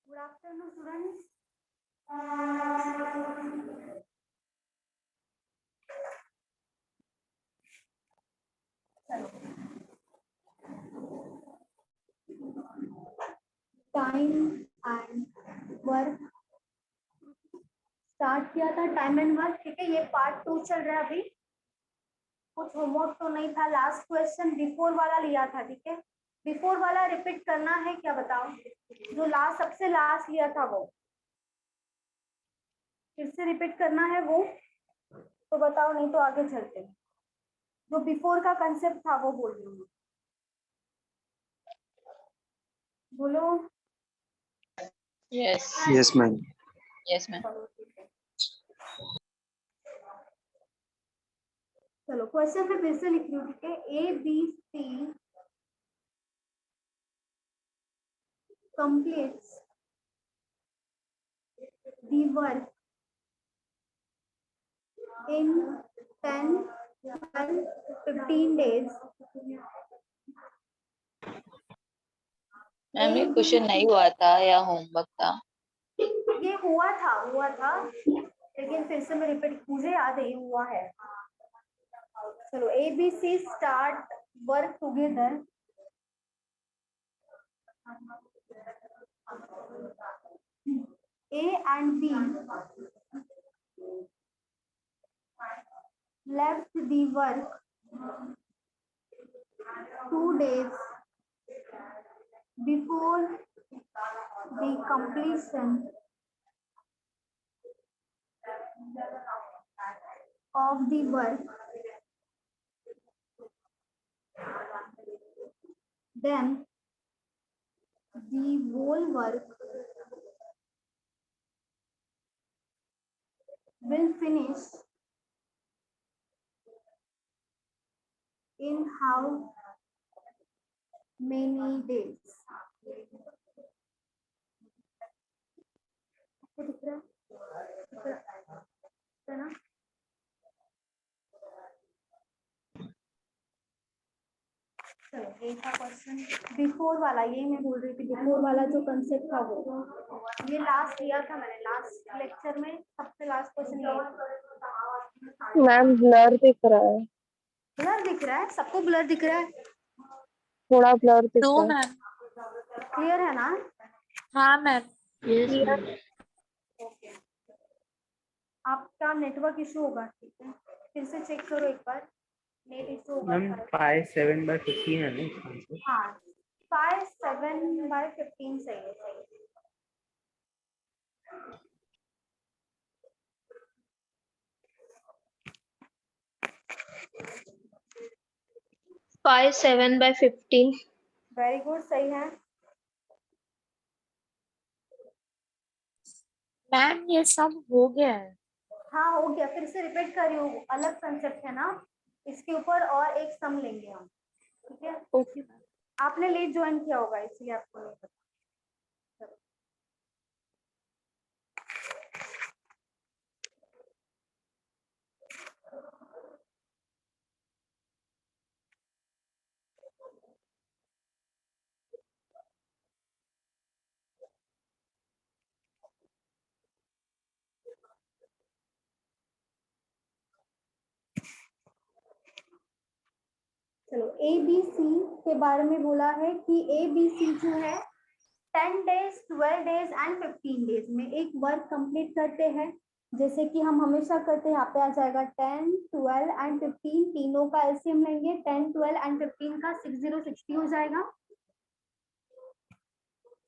Good afternoon, students. Time and work start किया था, time and work. ठीक है, ये पार्ट 2 चल रहा है अभी। कुछ होमवर्क तो नहीं था। लास्ट क्वेश्चन बिफोर वाला लिया था। ठीक है, बिफोर वाला रिपीट करना है क्या, बताओ? जो लास्ट सबसे लास्ट लिया था वो फिर से रिपीट करना है वो, तो बताओ, नहीं तो आगे चलते हैं। जो बिफोर का कंसेप्ट था वो बोल रही हूँ, बोलो। Yes. Yes, ma'am. Yes, ma'am. चलो ठीक है, चलो क्वेश्चन में फिर से लिख रही हूँ। ठीक है, ABC completes the work in 10, 12, 15 days. Ma'am ये क्वेश्चन नहीं हुआ था या होमवर्क था? ये हुआ था, लेकिन फिर से मैं रिपीट, मुझे याद है हुआ है। चलो, ABC start work together A and B left the work 2 days before the completion of the work. Then the whole work will finish in how many days? आपको दिख रहा है? दिख रहा है ना? चलो, ये था क्वेश्चन बिफोर वाला। ये मैं बोल रही थी, बिफोर वाला जो कंसेप्ट था वो ये लास्ट लिया था मैंने, लास्ट लेक्चर में सबसे लास्ट क्वेश्चन ये। मैम ब्लर दिख रहा है, ब्लर दिख रहा है? सबको ब्लर दिख रहा है? थोड़ा ब्लर दिख नो रहा है। मैम। क्लियर है ना? हाँ ma'am. Yes, Clear? ma'am. Okay, आपका नेटवर्क इशू होगा। ठीक है, फिर से चेक करो एक बार, नेट इशू होगा Ma'am, शायद। 5/7/15 है ना इसका आंसर? हाँ, 5/7/15 सही है, सही है। Five 7/15. वेरी गुड, सही है। मैम ये सब हो गया है। हाँ, हो गया। फिर से रिपीट कर रही हूँ, अलग कंसेप्ट है ना, इसके ऊपर और एक सम लेंगे हम। ठीक है, ओके मैम। आपने लेट ज्वाइन किया होगा इसलिए आपको नहीं पता। चलो, चलो, ABC के बारे में बोला है कि ABC जो है 10 डेज, 12 डेज एंड 15 डेज में एक वर्क कंप्लीट करते हैं, जैसे कि हम हमेशा करते हैं। यहाँ पे आ जाएगा 10, 12 एंड 15, तीनों का एलसीएम लेंगे। 10, 12 एंड 15 का 60 60 हो जाएगा।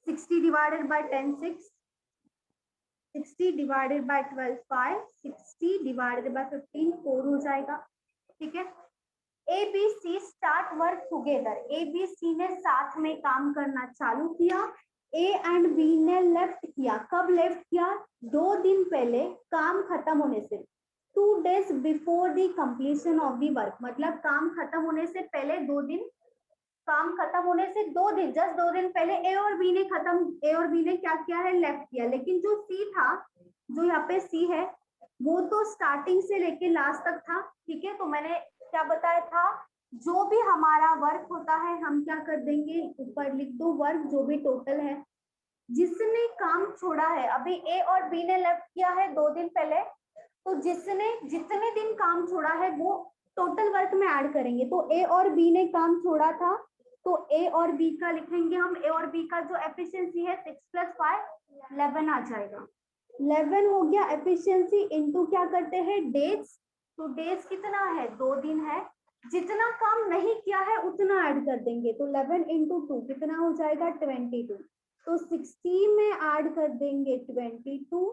60 divided by 10 6, 60 divided by 12 5, 60 divided by 15 4 हो जाएगा। ठीक है, ABC start work together. ABC ने साथ में काम करना चालू किया। A एंड B ने लेफ्ट किया। कब लेफ्ट किया? 2 दिन पहले, काम खत्म होने से 2 days before the completion of the work. मतलब काम खत्म होने से पहले 2 दिन, काम खत्म होने से 2 दिन, जस्ट 2 दिन पहले ए और बी ने क्या किया है? लेफ्ट किया। लेकिन जो सी था, जो यहाँ पे सी है, वो तो स्टार्टिंग से लेके लास्ट तक था। ठीक है, तो मैंने क्या बताया था, जो भी हमारा वर्क होता है हम क्या कर देंगे, ऊपर लिख दो वर्क, जो भी टोटल है। जिसने भी काम छोड़ा है, अभी ए और बी ने लेफ्ट किया है 2 दिन पहले, तो जिसने जितने दिन काम छोड़ा है वो टोटल वर्क में ऐड करेंगे। तो ए और बी ने काम छोड़ा था, तो ए और बी का लिखेंगे हम। ए और बी का जो एफिशिएंसी है 6 + 5 11 आ जाएगा। 11 हो गया एफिशिएंसी, इनटू क्या करते हैं डेज। तो डेज कितना है, 2 दिन है। जितना काम नहीं किया है उतना ऐड कर देंगे, तो 11 × 2 कितना हो जाएगा 22। तो 60 में ऐड कर देंगे 22,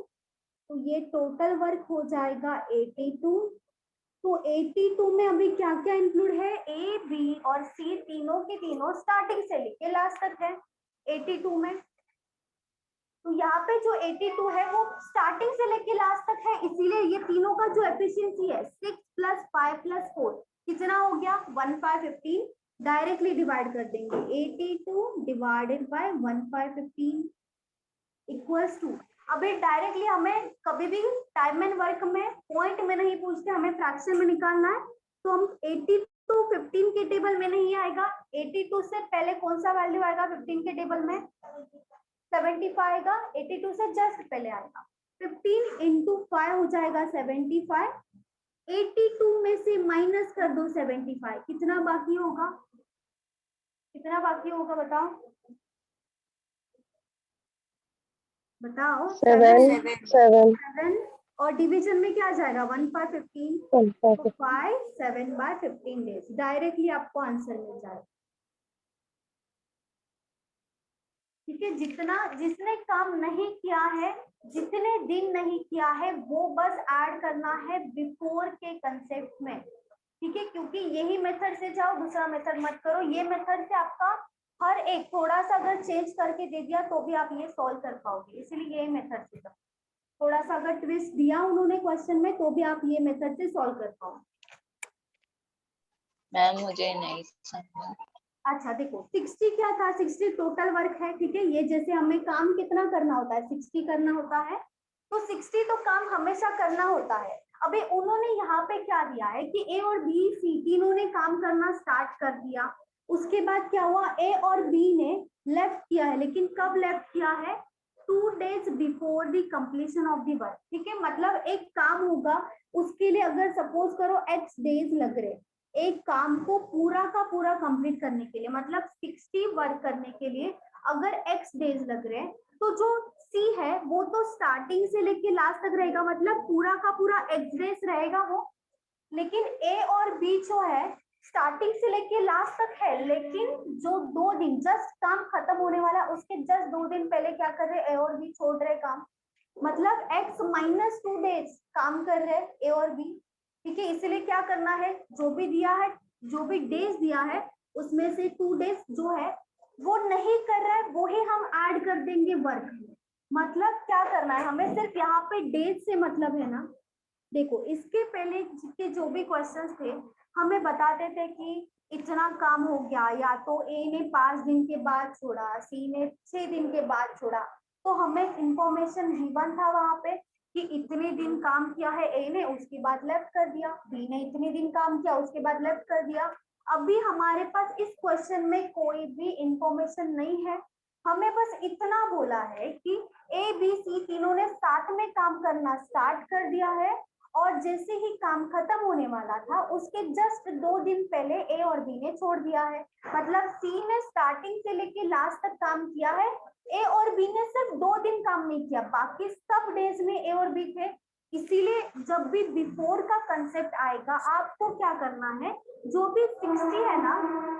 तो ये टोटल वर्क हो जाएगा 82। तो 82 में अभी क्या क्या इंक्लूड है, ए बी और सी तीनों के तीनों स्टार्टिंग से लेके लास्ट तक है 82 में। तो यहाँ पे जो 82 है वो स्टार्टिंग से लेके लास्ट तक है, इसीलिए ये तीनों का जो एफिशिएंसी है 6 + 5 + 4 कितना हो गया 1515। डायरेक्टली डिवाइड कर देंगे 82 / 1515 इक्वल्स टू। अभी डायरेक्टली हमें कभी भी टाइम एंड वर्क में पॉइंट में नहीं पूछते, हमें फ्रैक्शन में निकालना है। तो हम 82 15 के टेबल में नहीं आएगा, 82 से पहले कौन सा वैल्यू आएगा 15 के टेबल में 75 आएगा, 82 से जस्ट पहले आएगा। 15 × 5 हो जाएगा 75। 82 में से माइनस कर दो 75, कितना बाकी होगा, कितना बाकी होगा बताओ बताओ। 7 7 और डिवीजन में क्या आ जाएगा 1/15, तो 5 7/15 डेज। डायरेक्टली आपको आंसर मिल जाएगा। ठीक है, जितना जिसने काम नहीं किया है, जितने दिन नहीं किया है, वो बस ऐड करना है बिफोर के कंसेप्ट में। ठीक है, क्योंकि यही मेथड से जाओ, दूसरा मेथड मत करो। ये मेथड से आपका हर एक थोड़ा सा अगर चेंज करके दे दिया तो भी आप ये सॉल्व कर पाओगे, इसलिए यही मेथड से जाओ। थोड़ा सा अगर ट्विस्ट दिया उन्होंने क्वेश्चन में तो भी आप ये मेथड से सॉल्व कर पाओगे। मैम मुझे नहीं समझ। अच्छा देखो 60 क्या था, 60 टोटल वर्क है। ठीक है, ये जैसे हमें काम कितना करना होता है 60 करना होता है, तो 60 तो काम हमेशा करना होता है। अभी उन्होंने यहाँ पे क्या दिया है कि ए और बी सी तीनों ने काम करना स्टार्ट कर दिया। उसके बाद क्या हुआ, ए और बी ने लेफ्ट किया है, लेकिन कब लेफ्ट किया है 2 days before the completion of the work. ठीक है, मतलब एक काम होगा उसके लिए अगर सपोज करो x डेज लग रहे, एक काम को पूरा का पूरा कंप्लीट करने के लिए, मतलब 60 वर्क करने के लिए अगर x डेज लग रहे हैं, तो जो C है वो तो स्टार्टिंग से लेके लास्ट तक रहेगा, मतलब पूरा का पूरा x डेज रहेगा वो। लेकिन A और B जो है स्टार्टिंग से लेके लास्ट तक है, लेकिन जो 2 दिन जस्ट काम खत्म होने वाला उसके जस्ट 2 दिन पहले क्या कर रहे, A और B छोड़ रहे काम, मतलब x - 2 डेज काम कर रहे A और B। ठीक है, इसलिए क्या करना है, जो भी दिया है, जो भी डेज दिया है उसमें से 2 डेज जो है वो नहीं कर रहा है, वो ही हम ऐड कर देंगे वर्क में। मतलब क्या करना है हमें, सिर्फ यहाँ पे डेज से मतलब है ना। देखो इसके पहले के जो भी क्वेश्चंस थे हमें बताते थे कि इतना काम हो गया, या तो ए ने 5 दिन के बाद छोड़ा, सी ने 6 दिन के बाद छोड़ा, तो हमें इंफॉर्मेशन गिवन था वहां पे कि इतने दिन काम किया है ए ने, उसके बाद लेफ्ट कर दिया, बी ने इतने दिन काम किया उसके बाद लेफ्ट कर दिया। अभी हमारे पास इस क्वेश्चन में कोई भी इंफॉर्मेशन नहीं है, हमें बस इतना बोला है कि ए बी सी तीनों ने साथ में काम करना स्टार्ट कर दिया है, और जैसे ही काम खत्म होने वाला था उसके जस्ट 2 दिन पहले ए और बी ने छोड़ दिया है। मतलब सी ने स्टार्टिंग से लेके लास्ट तक काम किया है, ए और बी ने सिर्फ 2 दिन काम नहीं किया, बाकी सब डेज में ए और बी थे। इसीलिए जब भी बिफोर का कंसेप्ट आएगा आपको क्या करना है, जो भी 60 है ना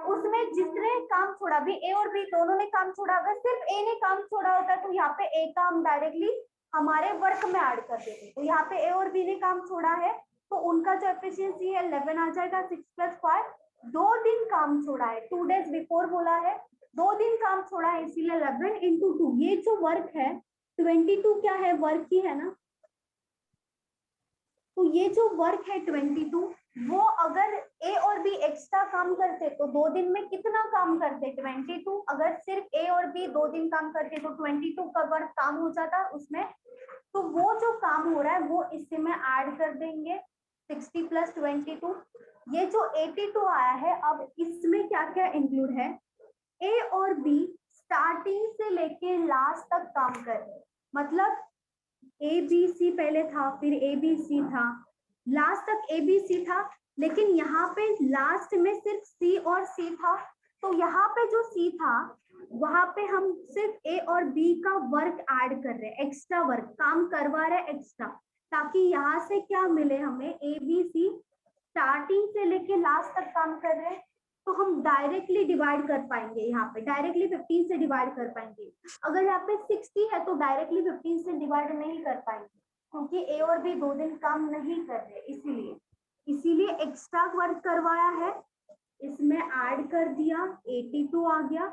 उसमें जिसने काम छोड़ा, भी ए और बी दोनों ने काम छोड़ा, अगर सिर्फ ए ने काम छोड़ा होता तो यहाँ पे ए का हम डायरेक्टली हमारे वर्क में ऐड कर देते। तो यहाँ पे ए और बी ने काम छोड़ा है तो उनका जो एफिशिएंसी है 11 आ जाएगा। 6 + 5 2 दिन काम छोड़ा है, 2 डेज बिफोर बोला है, 2 दिन काम छोड़ा है, इसीलिए 11 × 2। ये जो वर्क है 22 क्या है, वर्क ही है ना। तो ये जो वर्क है 22, वो अगर ए और बी एक्स्ट्रा काम करते तो 2 दिन में कितना काम करते 22। अगर सिर्फ ए और बी 2 दिन काम करते तो 22 का वर्क काम हो जाता उसमें। तो वो जो काम हो रहा है वो इससे में ऐड कर देंगे 60 + 22। ये जो 82 आया है, अब इसमें क्या क्या इंक्लूड है, ए और बी स्टार्टिंग से लेके लास्ट तक काम कर रहे हैं, मतलब ए बी सी पहले था, फिर ए बी सी था, लास्ट तक ए बी सी था, लेकिन यहाँ पे लास्ट में सिर्फ सी और सी था। तो यहाँ पे जो सी था वहां पे हम सिर्फ ए और बी का वर्क ऐड कर रहे हैं, एक्स्ट्रा वर्क काम करवा रहे हैं एक्स्ट्रा, ताकि यहाँ से क्या मिले हमें, ए बी सी स्टार्टिंग से लेके लास्ट तक काम कर रहे हैं, तो हम डायरेक्टली डिवाइड कर पाएंगे, यहाँ पे डायरेक्टली 15 से डिवाइड कर पाएंगे। अगर यहाँ पे 60 है तो डायरेक्टली 15 से डिवाइड नहीं कर पाएंगे, क्योंकि ए और बी 2 दिन काम नहीं कर रहे, इसीलिए एक्स्ट्रा वर्क करवाया है, इसमें ऐड कर दिया, 82 आ गया,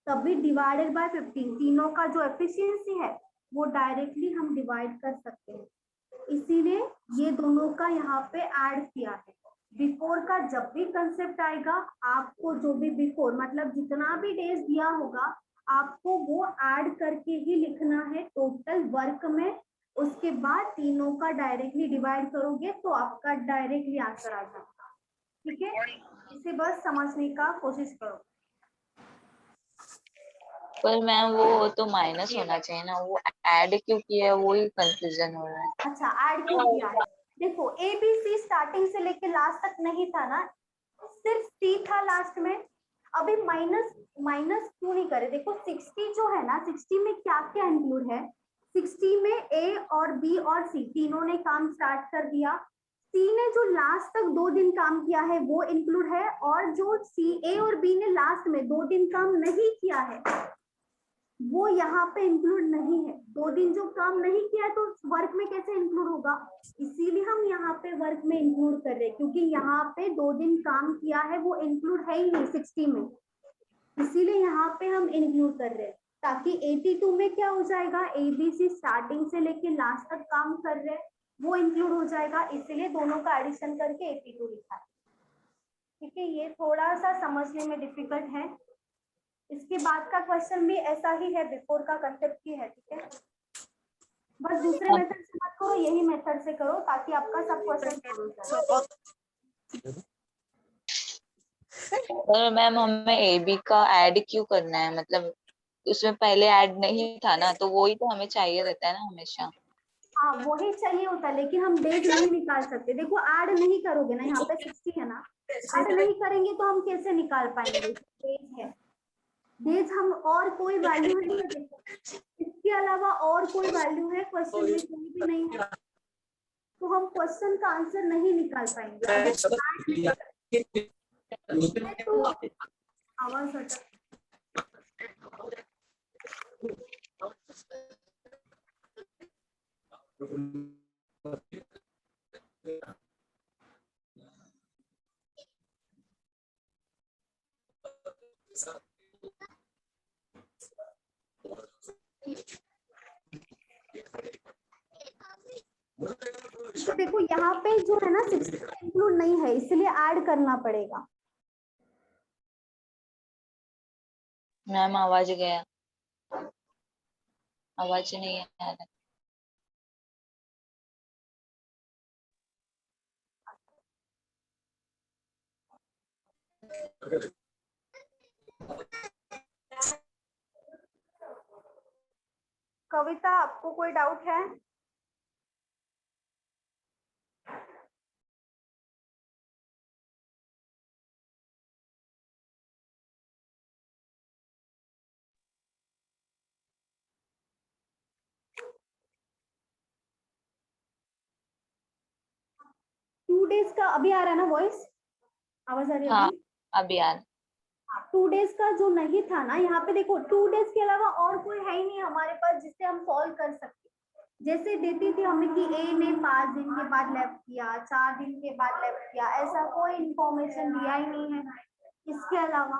तभी डिवाइडेड बाय 15, तीनों का जो एफिशिएंसी है वो डायरेक्टली हम डिवाइड कर सकते हैं, इसीलिए ये दोनों का यहाँ पे ऐड किया है। बिफोर का जब भी कंसेप्ट आएगा, आपको जो भी बिफोर मतलब जितना भी डेज दिया होगा, आपको वो ऐड करके ही लिखना है टोटल वर्क में, उसके बाद तीनों का डायरेक्टली डिवाइड करोगे तो आपका डायरेक्टली आंसर आ जाएगा। ठीक है, इसे बस समझने का कोशिश करो। पर मैम वो तो माइनस होना चाहिए ना, वो ऐड क्यों किया है, वो ही कंफ्यूजन हो रहा है। अच्छा, ऐड क्यों किया है? देखो ए बी सी स्टार्टिंग से लेके लास्ट तक नहीं था ना, सिर्फ सी था लास्ट में, अभी माइनस क्यों नहीं करे? देखो 60 जो है ना, 60 में क्या क्या इंक्लूड है? 60 में ए और बी और सी तीनों ने काम स्टार्ट कर दिया, सी ने जो लास्ट तक 2 दिन काम किया है वो इंक्लूड है, और जो सी ए और बी ने लास्ट में 2 दिन काम नहीं किया है वो यहाँ पे इंक्लूड नहीं है। 2 दिन जो काम नहीं किया तो वर्क में कैसे इंक्लूड होगा? इसीलिए हम यहाँ पे वर्क में इंक्लूड कर रहे हैं, क्योंकि यहाँ पे 2 दिन काम किया है वो इंक्लूड है ही नहीं 60 में, इसीलिए यहाँ पे हम इंक्लूड कर रहे हैं, ताकि 82 में क्या हो जाएगा, एबीसी स्टार्टिंग से लेके लास्ट तक काम कर रहे हैं वो इंक्लूड हो जाएगा, इसीलिए दोनों का एडिशन करके 82 लिखा है। ठीक है, ये थोड़ा सा समझने में डिफिकल्ट है। इसके बाद का क्वेश्चन भी ऐसा ही है, बिफोर का कंसेप्ट ही है। ठीक है, बस दूसरे मेथड से मत करो, यही मेथड से करो ताकि आपका सब क्वेश्चन सॉल्व हो जाए। और मैम हमें ए बी का ऐड क्यों करना है, मतलब उसमें पहले ऐड नहीं था ना, तो वो ही तो हमें चाहिए रहता है ना हमेशा। हाँ, वही चाहिए होता है, लेकिन हम डेज नहीं निकाल सकते। देखो ऐड नहीं करोगे ना, यहाँ पे 60 है ना, ऐड नहीं करेंगे तो हम कैसे निकाल पाएंगे? डेज है, डेज हम और कोई वैल्यू है, देखो इसके अलावा और कोई वैल्यू है क्वेश्चन में? कोई भी नहीं है, तो हम क्वेश्चन का आंसर नहीं निकाल पाएंगे। तो आवाज हटा, तो देखो यहाँ पे जो है ना 60 इंक्लूड नहीं है, इसलिए ऐड करना पड़ेगा। मैम आवाज गया, आवाज नहीं आ रहा। कविता, आपको कोई डाउट है? टू डेज का अभी आ रहा है ना वॉइस, आवाज आ रही है? हाँ अभी अभी आ रहा। 2 डेज का जो नहीं था ना, यहाँ पे देखो 2 डेज के अलावा और कोई है ही नहीं हमारे पास जिससे हम सॉल्व कर सकते। जैसे देती थी हमें कि ए ने 5 दिन के बाद लेफ्ट किया, 4 दिन के बाद लेफ्ट किया, ऐसा कोई इंफॉर्मेशन दिया ही नहीं है इसके अलावा,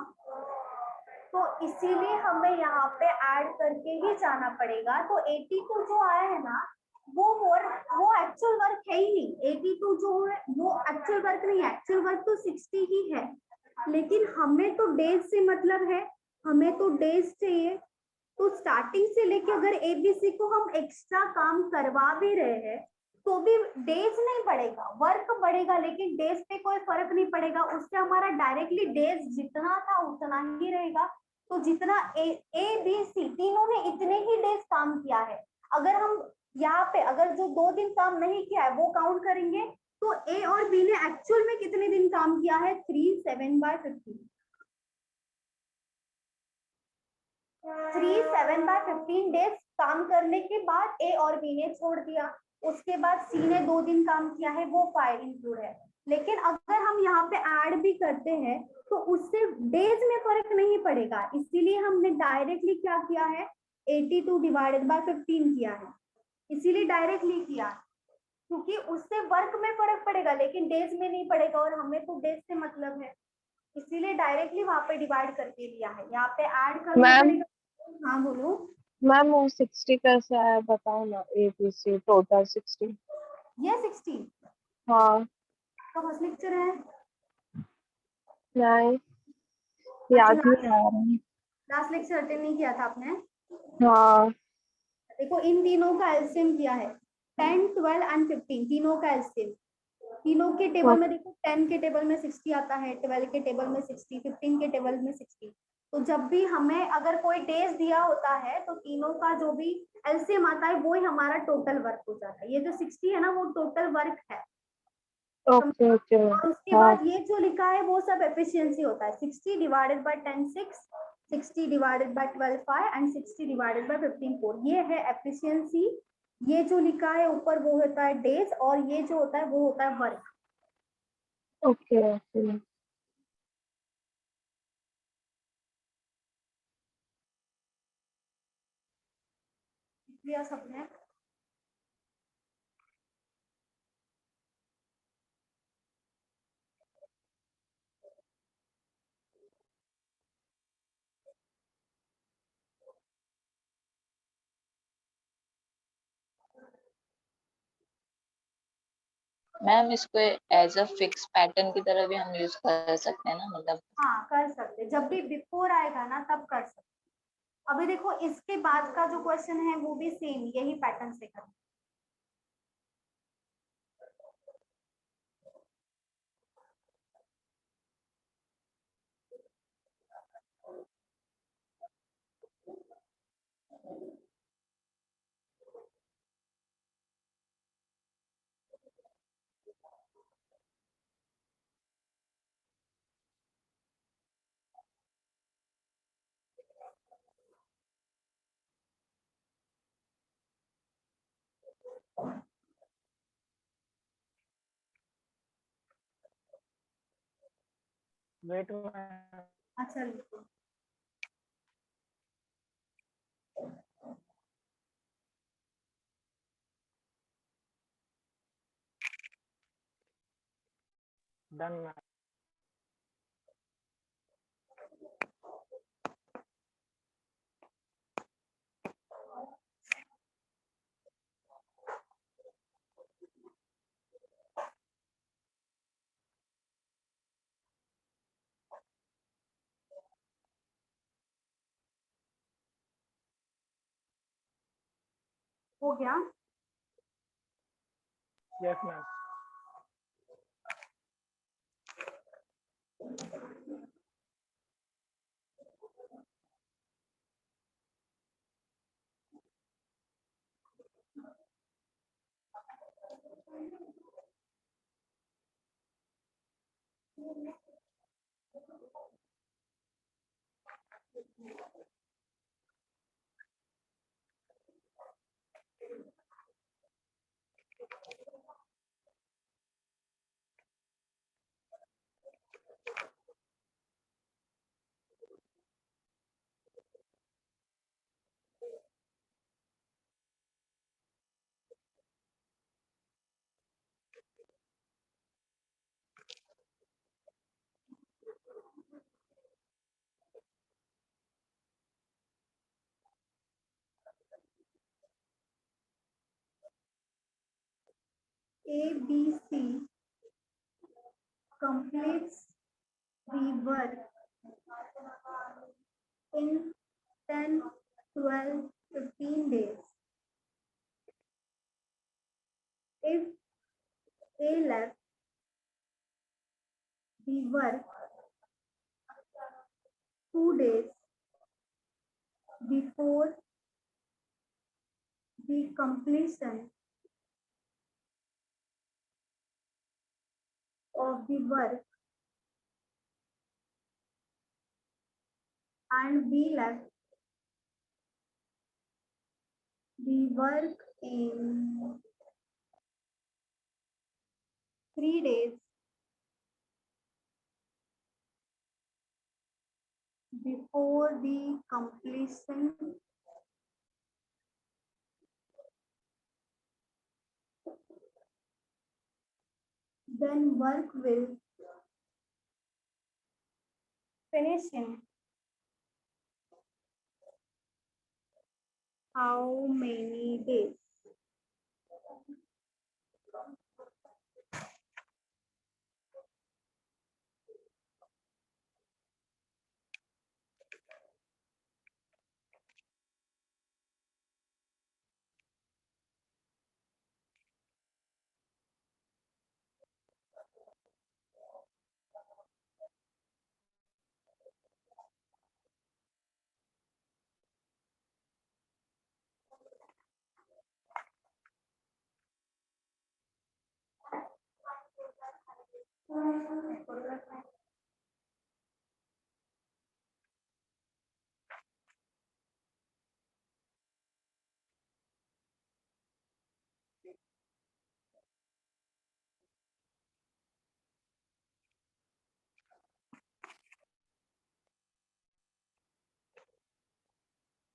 तो इसीलिए हमें यहाँ पे ऐड करके ही जाना पड़ेगा। तो 82 जो आया है ना, वो एक्चुअल वर्क है ही नहीं। 82 जो है वो एक्चुअल वर्क नहीं है, एक्चुअल वर्क तो 60 ही है, लेकिन हमें तो डेज से मतलब है, हमें तो डेज चाहिए। तो स्टार्टिंग से लेके अगर एबीसी को हम एक्स्ट्रा काम करवा भी रहे हैं तो भी डेज नहीं बढ़ेगा, वर्क बढ़ेगा, लेकिन डेज पे कोई फर्क नहीं पड़ेगा, उससे हमारा डायरेक्टली डेज जितना था उतना ही रहेगा। तो जितना ए बी सी तीनों ने इतने ही डेज काम किया है, अगर हम यहाँ पे अगर जो 2 दिन काम नहीं किया है वो काउंट करेंगे तो ए और बी ने एक्चुअल में कितने दिन काम किया है 3 7/15 3 7/15 डेज काम करने के बाद ए और बी ने छोड़ दिया, उसके बाद सी ने 2 दिन काम किया है वो 5 इंक्लूड है। लेकिन अगर हम यहाँ पे ऐड भी करते हैं तो उससे डेज में फर्क नहीं पड़ेगा, इसीलिए हमने डायरेक्टली क्या किया है 82 डिवाइडेड बाय 15 किया है, इसीलिए डायरेक्टली किया क्योंकि उससे वर्क में फर्क पड़ेगा लेकिन डेज में नहीं पड़ेगा और हमें तो डेज से मतलब है, इसीलिए डायरेक्टली वहां पे डिवाइड करके लिया है। यहाँ पे ऐड करना मैम पड़ेगा। हाँ बोलो। मैम वो 60 कैसे आया बताओ ना, ABC टोटल 60। ये 16 हाँ का फर्स्ट लेक्चर है। नहीं, अच्छा याद नहीं आ रहा। लास्ट लेक्चर अटेंड नहीं किया था आपने? हाँ देखो इन तीनों का एलसीएम किया है 10 12 एंड 15 तीनों का एलसीएम, तीनों के टेबल में देखो 10 के टेबल में 60 आता है, 12 के टेबल में 60, 15 के टेबल में 60। तो जब भी हमें अगर कोई डेज दिया होता है तो तीनों का जो भी एलसीएम आता है वो ही हमारा टोटल वर्क हो जाता है। ये जो 60 है ना वो टोटल वर्क है। Okay okay. और उसके हाँ बाद ये जो लिखा है वो सब एफिशिएंसी होता है 60 divided by 10 6, 60 divided by 12 5 and 60 divided by 15 4, ये है एफिशिएंसी। ये जो लिखा है ऊपर वो होता है डेज और ये जो होता है वो होता है वर्क। Okay okay. लिया सबने? मैम इसको एज अ फिक्स पैटर्न की तरह भी हम यूज कर सकते हैं ना, मतलब हाँ कर सकते, जब भी बिफोर आएगा ना तब कर सकते। अभी देखो इसके बाद का जो क्वेश्चन है वो भी सेम यही पैटर्न से करना। वेट अच्छा लिखो। डन। हो गया? Yes ma'am. ABC completes the work in 10, 12, 15 days. If A left the work 2 days before the completion of the work and be left the work in 3 days before the completion then work will finish in how many days?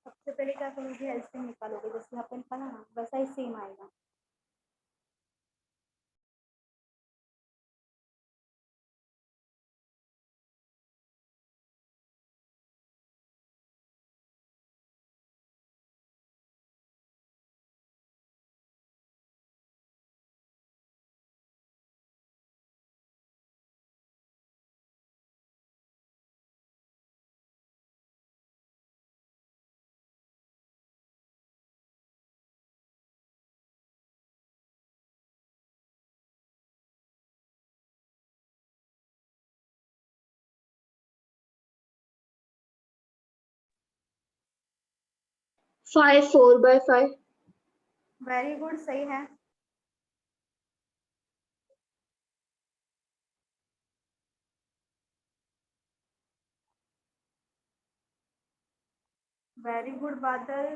सबसे पहले क्या करोगे, LCM निकालोगे, जैसे अपन पढ़ा ना वैसा ही same आएगा। फाइव 4/5। वेरी गुड, सही है। वेरी गुड बादल।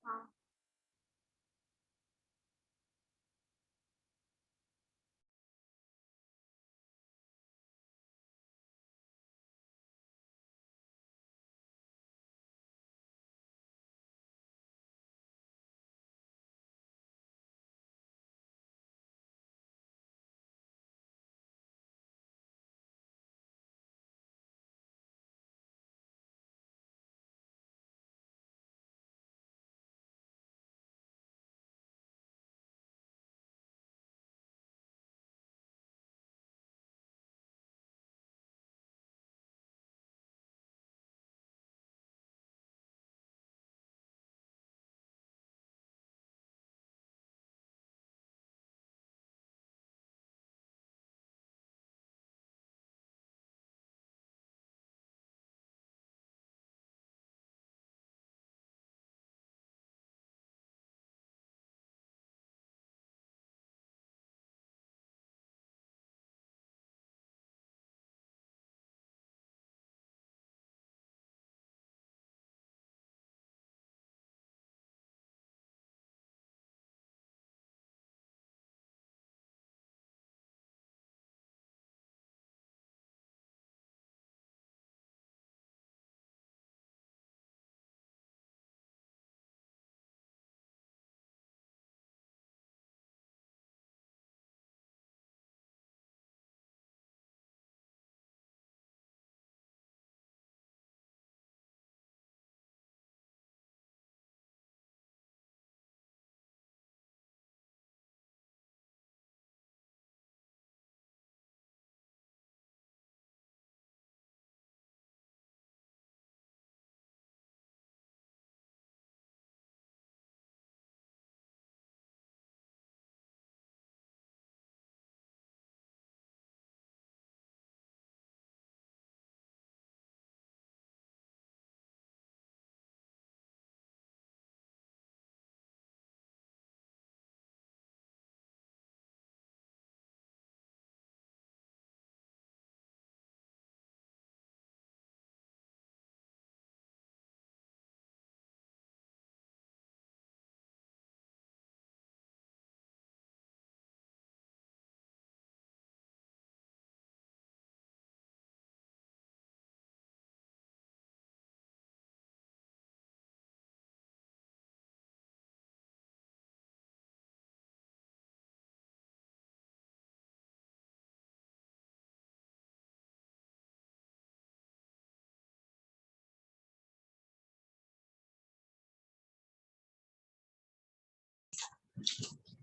हाँ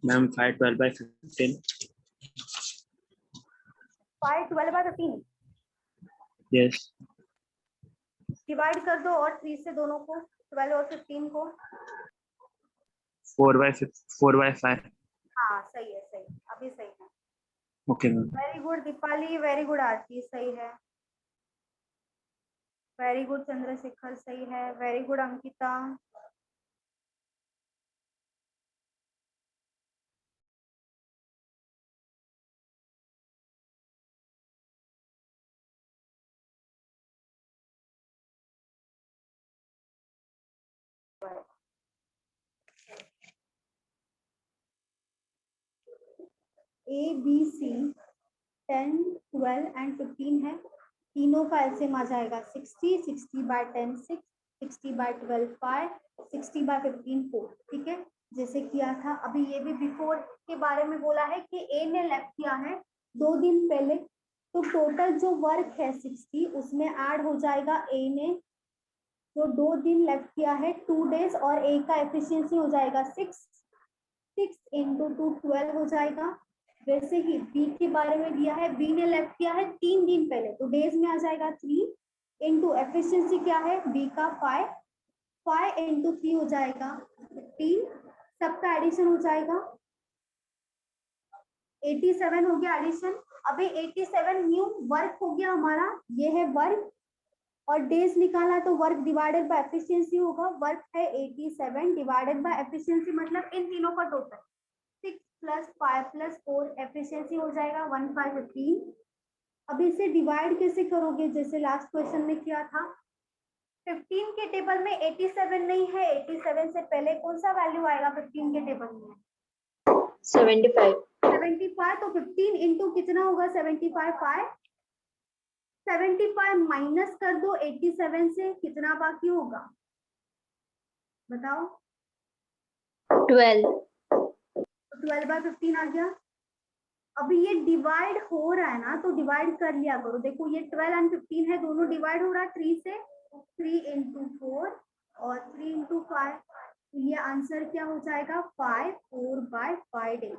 मैम 512/15. 5/12/15 यस. डिवाइड कर दो और 3 से दोनों को, 12 और 15 को। 4/5. हाँ सही है, सही, अभी सही है। Okay ma'am. Very good Deepali, very good Aarti, सही है। वेरी गुड चंद्रशेखर, सही है। Very good Ankita. A B C 10, 12 and 15 है। तीनों का एलसीएम आ जाएगा 60, 60/10 6, 60/12 5, 60/15 4। ठीक है, जैसे किया था अभी। ये भी बिफोर के बारे में बोला है कि ए ने लेफ्ट किया है 2 दिन पहले, तो टोटल जो वर्क है 60 उसमें ऐड हो जाएगा ए ने जो 2 दिन लेफ्ट किया है 2 डेज, और ए का एफिशिएंसी हो जाएगा 6, 6 × 2 12 हो जाएगा। वैसे ही बी के बारे में दिया है, बी ने लेफ्ट किया है 3 दिन पहले, तो डेज में आ जाएगा 3 इंटू एफिशिएंसी क्या है बी का 5, 5 × 3 हो जाएगा 15, सबका एडिशन हो जाएगा 87 हो गया एडिशन। अभी 87 न्यू वर्क हो गया हमारा, ये है वर्क, और डेज निकाला तो वर्क डिवाइडेड बाय एफिशिएंसी होगा। वर्क है 87 डिवाइडेड बाय एफिशिएंसी, मतलब इन तीनों का टोटल 6 + 5 + 4, एफिशिएंसी हो जाएगा 1515। अब इसे डिवाइड कैसे करोगे, जैसे लास्ट क्वेश्चन में किया था। 15 के टेबल में 87 नहीं है, 87 से पहले कौन सा वैल्यू आएगा 15 के टेबल में? 75. 75, तो 15 इंटू कितना होगा 75, 5। 75 माइनस कर दो 87 से, कितना बाकी होगा बताओ? 12. 12/15 आ गया। अभी ये डिवाइड हो रहा है ना, तो डिवाइड कर लिया करो। देखो ये 12 और 15 है, दोनों डिवाइड हो रहा है 3 से, 3 × 4 और 3 × 5, तो ये आंसर क्या हो जाएगा 5 4/5 डेज।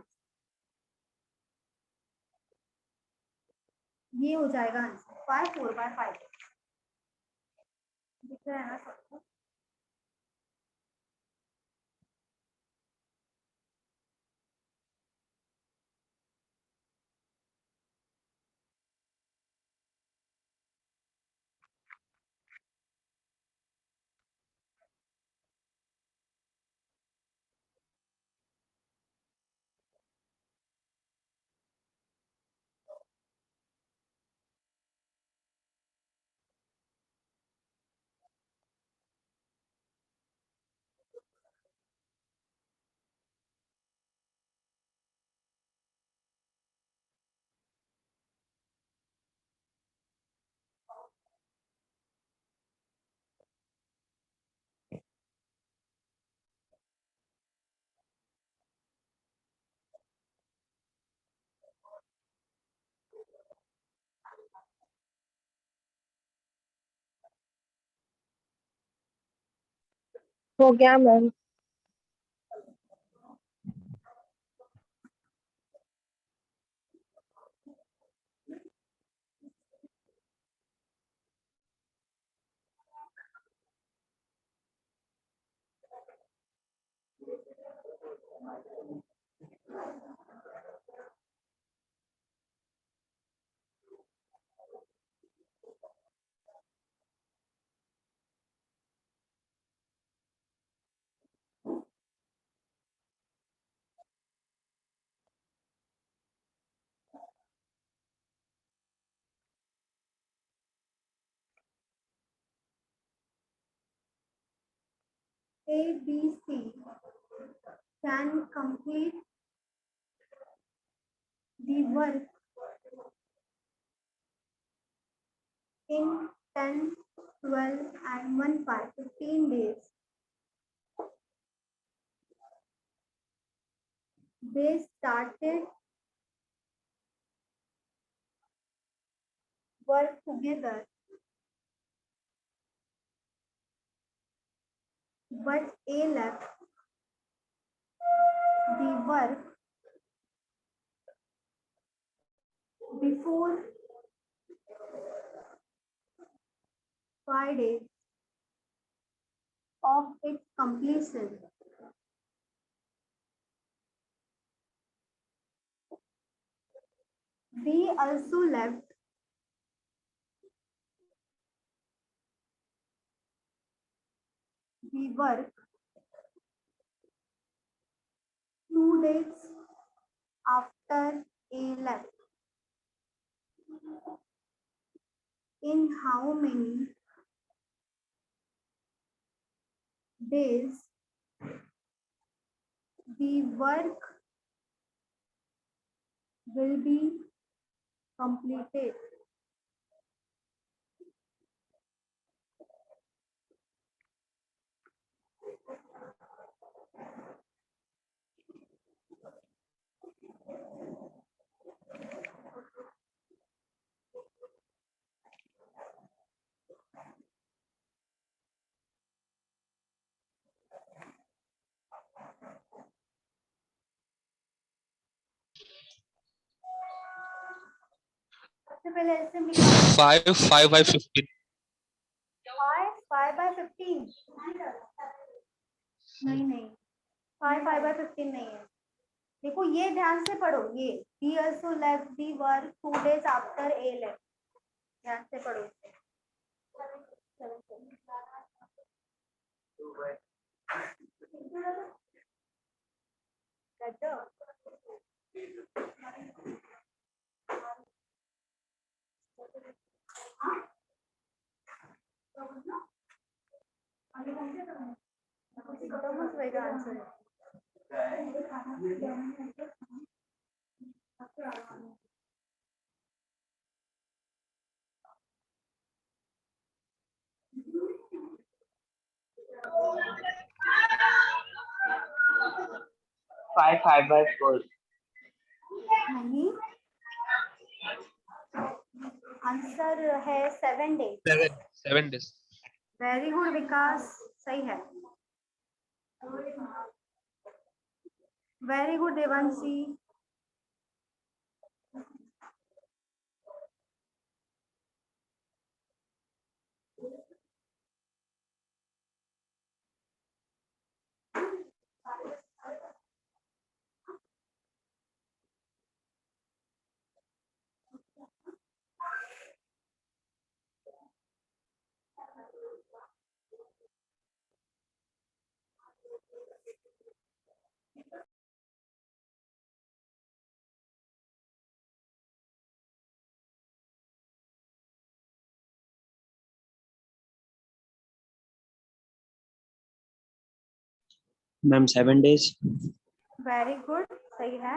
ये हो जाएगा आंसर 5 4/5 डेज। दिख रहा है ना सबको? हो गया ma'am. A, B, C can complete the work in 10, 12 and 1 5, 15 days. They started work together, but A left the work before 5 days of its completion. B also left the work 2 days after A left. In how many days the work will be completed? सबसे पहले ऐसे निकालो 5 by 15. 5 by 15 नहीं 5 by 15 नहीं है। देखो ये ध्यान से पढ़ो, ये he also left the work 2 days after A left, ध्यान से पढ़ो इसे। Answer 5 by 4. नहीं, आंसर है 7 days। 7 days. Very good Vikas, सही है। Very good Devanshi. Ma'am 7 days. Very good, सही है।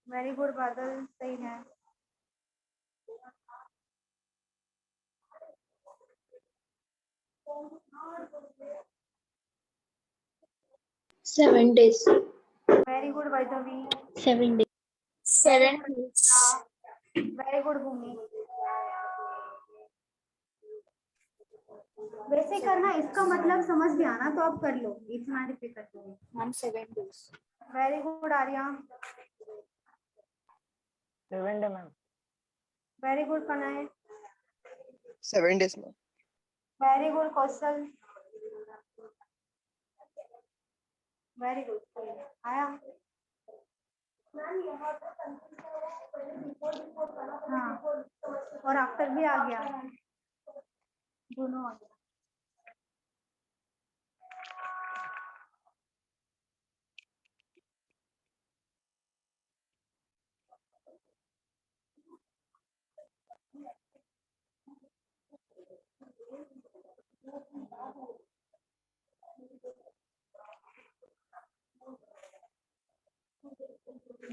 वेरी गुड बादल, सही है। Seven days. Very good Vaishnavi. 7 days. 7 days. Very good Bhoomi. वैसे करना, इसका मतलब समझ भी आना तो आप कर लो, इतना रिपीट करते हुए। Ma'am, 7 days. Very good Arya. 7 day, ma'am. Very good Kanay. 7 days, ma'am. Very good Kaushal. Very good, आया। हाँ, और आफ्टर भी आ गया, दोनों आ गया।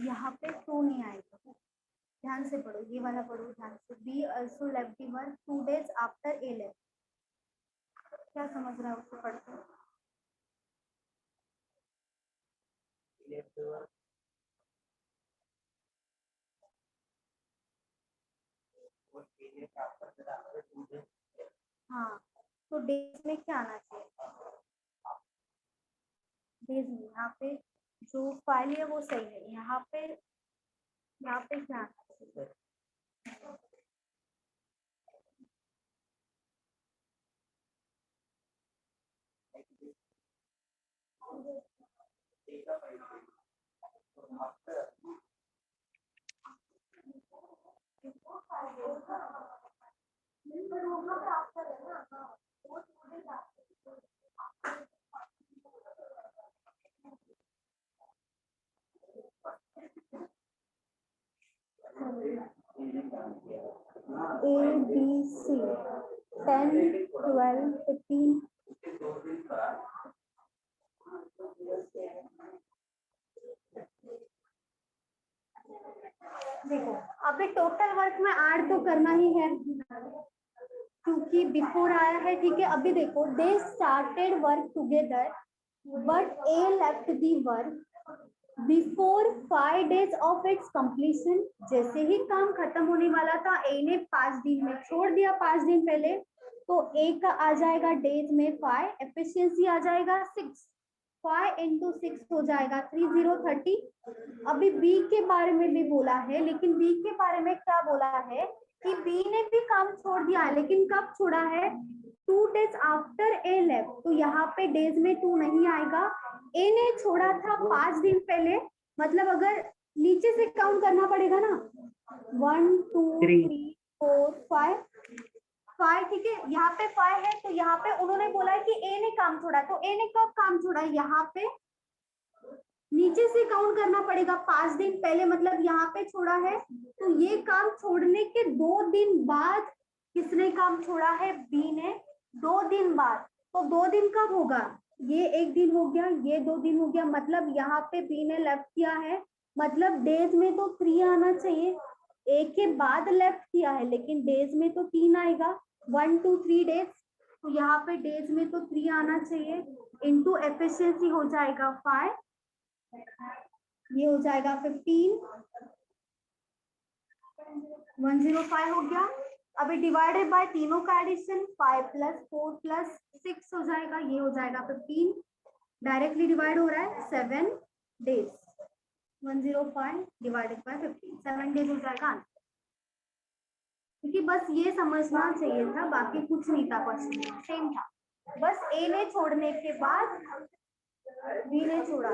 यहाँ पे टू नहीं आएगा, ध्यान से पढ़ो, ये वाला पढ़ो ध्यान से। B also left the work 2 days after A left। क्या समझ रहा है उसको पढ़ के? हाँ, तो डेज में क्या आना चाहिए? डेज में यहाँ पे जो फाइल है वो सही है, यहाँ पे क्या आना चाहिए? A, B, C, 10, 12, 15. देखो अभी टोटल वर्क में ऐड तो करना ही है क्योंकि बिफोर आया है, ठीक है। अभी देखो they started work together but A left the work before 5 days of its completion. जैसे ही काम खत्म होने वाला था ए ने 5 दिन में छोड़ दिया, 5 दिन पहले, तो ए का आ जाएगा डेज में 5, एफिशिएंसी आ जाएगा 6, 5 into 6 हो जाएगा 3030। अभी बी के बारे में भी बोला है, लेकिन बी के बारे में क्या बोला है कि बी ने भी काम छोड़ दिया है, लेकिन कब छोड़ा है? 2 days आफ्टर ए लेफ्ट, तो यहाँ पे डेज में 2 नहीं आएगा। ए ने छोड़ा था 5 दिन पहले, मतलब अगर नीचे से काउंट करना पड़ेगा ना, 1 2 3 4 5, ठीक है। यहाँ पे 5 है, तो यहाँ पे उन्होंने बोला है कि ए ने काम छोड़ा, तो ए ने कब काम छोड़ा? यहाँ पे नीचे से काउंट करना पड़ेगा 5 दिन पहले, मतलब यहाँ पे छोड़ा है। तो ये काम छोड़ने के 2 दिन बाद किसने काम छोड़ा है? बी ने, 2 दिन बाद। तो 2 दिन कब होगा? ये 1 दिन हो गया, ये 2 दिन हो गया, मतलब यहाँ पे बी ने लेफ्ट किया है, मतलब डेज में तो 3 आना चाहिए। ए के बाद लेफ्ट किया है, लेकिन डेज में तो 3 आएगा, 1 2 3 डेज। तो यहाँ पे डेज में तो 3 आना चाहिए, इनटू एफिशिएंसी हो जाएगा 5, ये हो जाएगा 15, 105 हो गया। अभी डिवाइडेड बाय तीनों का एडिशन, 5 + 4 + 6 हो जाएगा, ये हो जाएगा 15। डायरेक्टली डिवाइड हो रहा है 7 डेज, 105 डिवाइडेड बाय 15, 7 डेज हो जाएगा आंसर। क्योंकि बस ये समझना चाहिए था, बाकी कुछ नहीं था, क्वेश्चन सेम था, बस ए ने छोड़ने के बाद बी ने छोड़ा।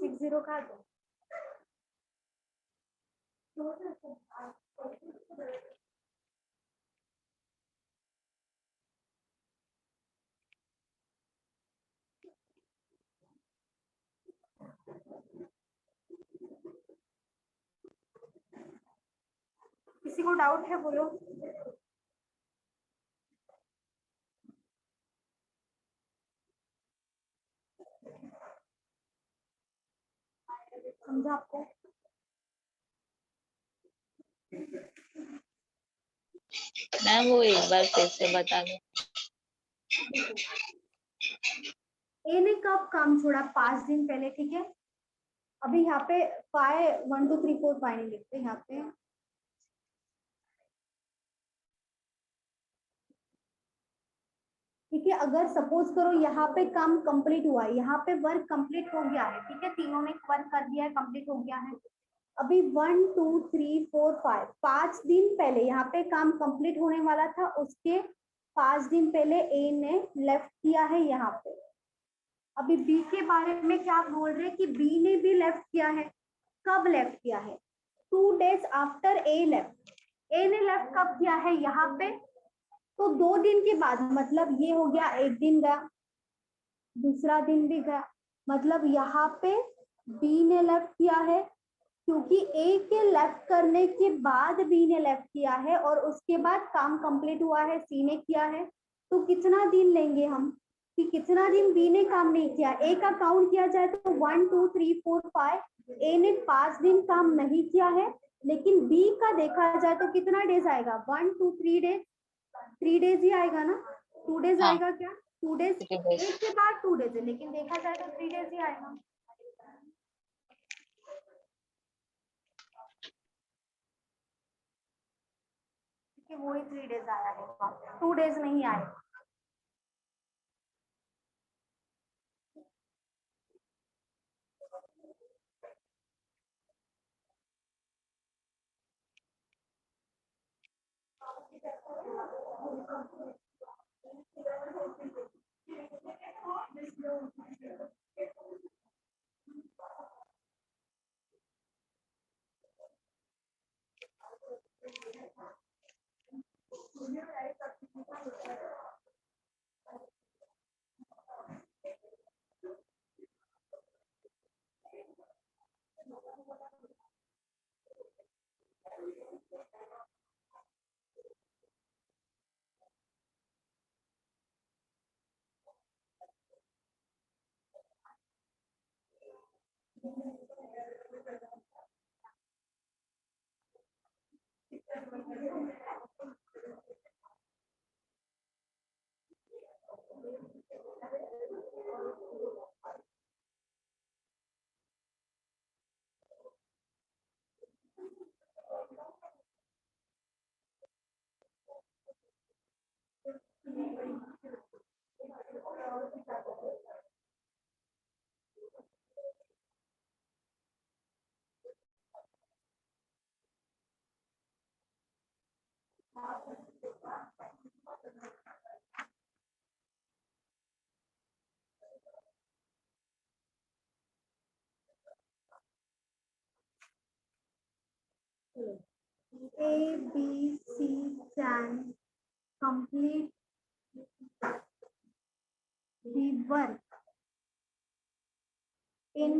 सिक्स जीरो का दो। किसी को डाउट है बोलो। समझा आपको? मैम वो एक बार फिर से बता दो। ए ने कब काम छोड़ा? 5 दिन पहले, ठीक है। अभी यहाँ पे 5 1 2 3 4 5 नहीं लिखते यहाँ पे, ठीक है। अगर सपोज करो यहाँ पे काम कंप्लीट हुआ है, यहाँ पे वर्क कंप्लीट हो गया है, ठीक है, तीनों ने वर्क कर दिया है, कंप्लीट हो गया है। अभी 1 2 3 4 5, 5 दिन पहले यहाँ पे काम कंप्लीट होने वाला था, उसके 5 दिन पहले ए ने लेफ्ट किया है यहाँ पे। अभी बी के बारे में क्या बोल रहे हैं कि बी ने भी लेफ्ट किया है। कब लेफ्ट किया है? 2 days आफ्टर ए लेफ्ट। ए ने लेफ्ट कब किया है? यहाँ पे, तो 2 दिन के बाद, मतलब ये हो गया, 1 दिन गया, दूसरा दिन भी गया, मतलब यहाँ पे बी ने लेफ्ट किया है, क्योंकि ए के लेफ्ट करने के बाद बी ने लेफ्ट किया है और उसके बाद काम कंप्लीट हुआ है, सी ने किया है। तो कितना दिन लेंगे हम कि कितना दिन बी ने काम नहीं किया? ए का काउंट किया जाए तो 1 2 3 4 5, ए ने 5 दिन काम नहीं किया है, लेकिन बी का देखा जाए तो कितना डेज आएगा? 1 2 3 डेज, 3 डेज ही आएगा ना, 2 डेज हाँ। आएगा क्या? 2 डेज, 3 days. एक के बाद 2 डेज है, लेकिन देखा जाए तो 3 डेज ही आएगा। क्योंकि वो ही 3 डेज आया है, 2 डेज नहीं आएगा। A, B, C can complete the work in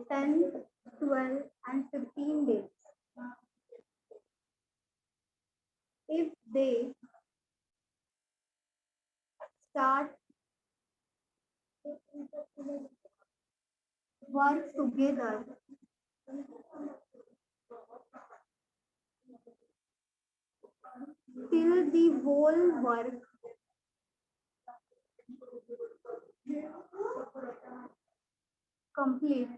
10, 12, and 15 days if they start work together till the whole work complete.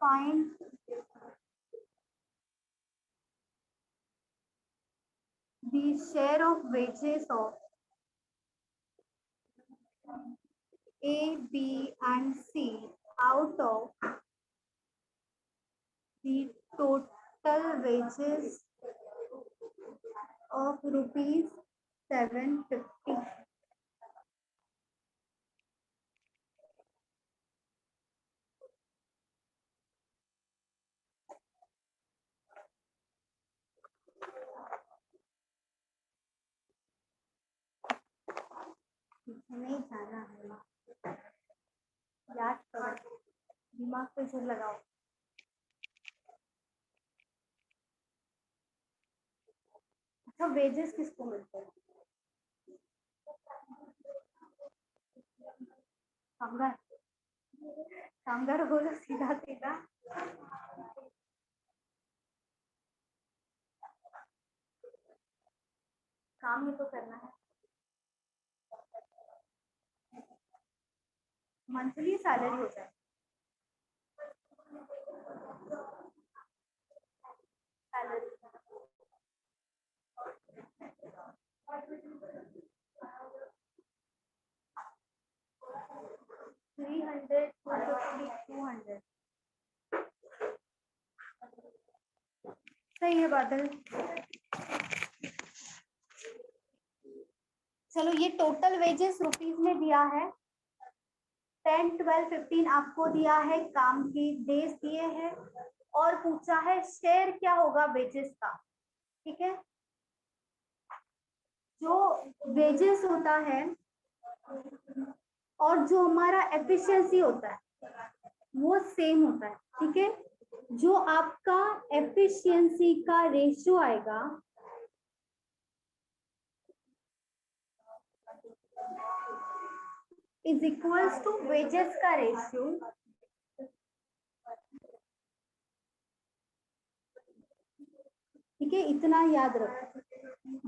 Find the share of wages of A, B, and C out of the total wages of rupees 750. नहीं जाना है, याद करो, दिमाग पे जोर लगाओ। अच्छा, वेजेस किसको मिलते हैं? कामगार, कामगार बोलो सीधा सीधा। काम ही तो करना है। मंथली सैलरी हो जाए, सैलरी 300, 250, 200 सही है बादल। चलो, ये टोटल वेजेस रुपीज में दिया है। 10, 12, 15 आपको दिया है, काम की डेज दिए हैं, और पूछा है शेयर क्या होगा वेजेस का। ठीक है, जो वेजेस होता है और जो हमारा एफिशिएंसी होता है वो सेम होता है। ठीक है, जो आपका एफिशिएंसी का रेशियो आएगा इज इक्वल्स टू वेजेस का रेशियो ठीक है, इतना याद रखो।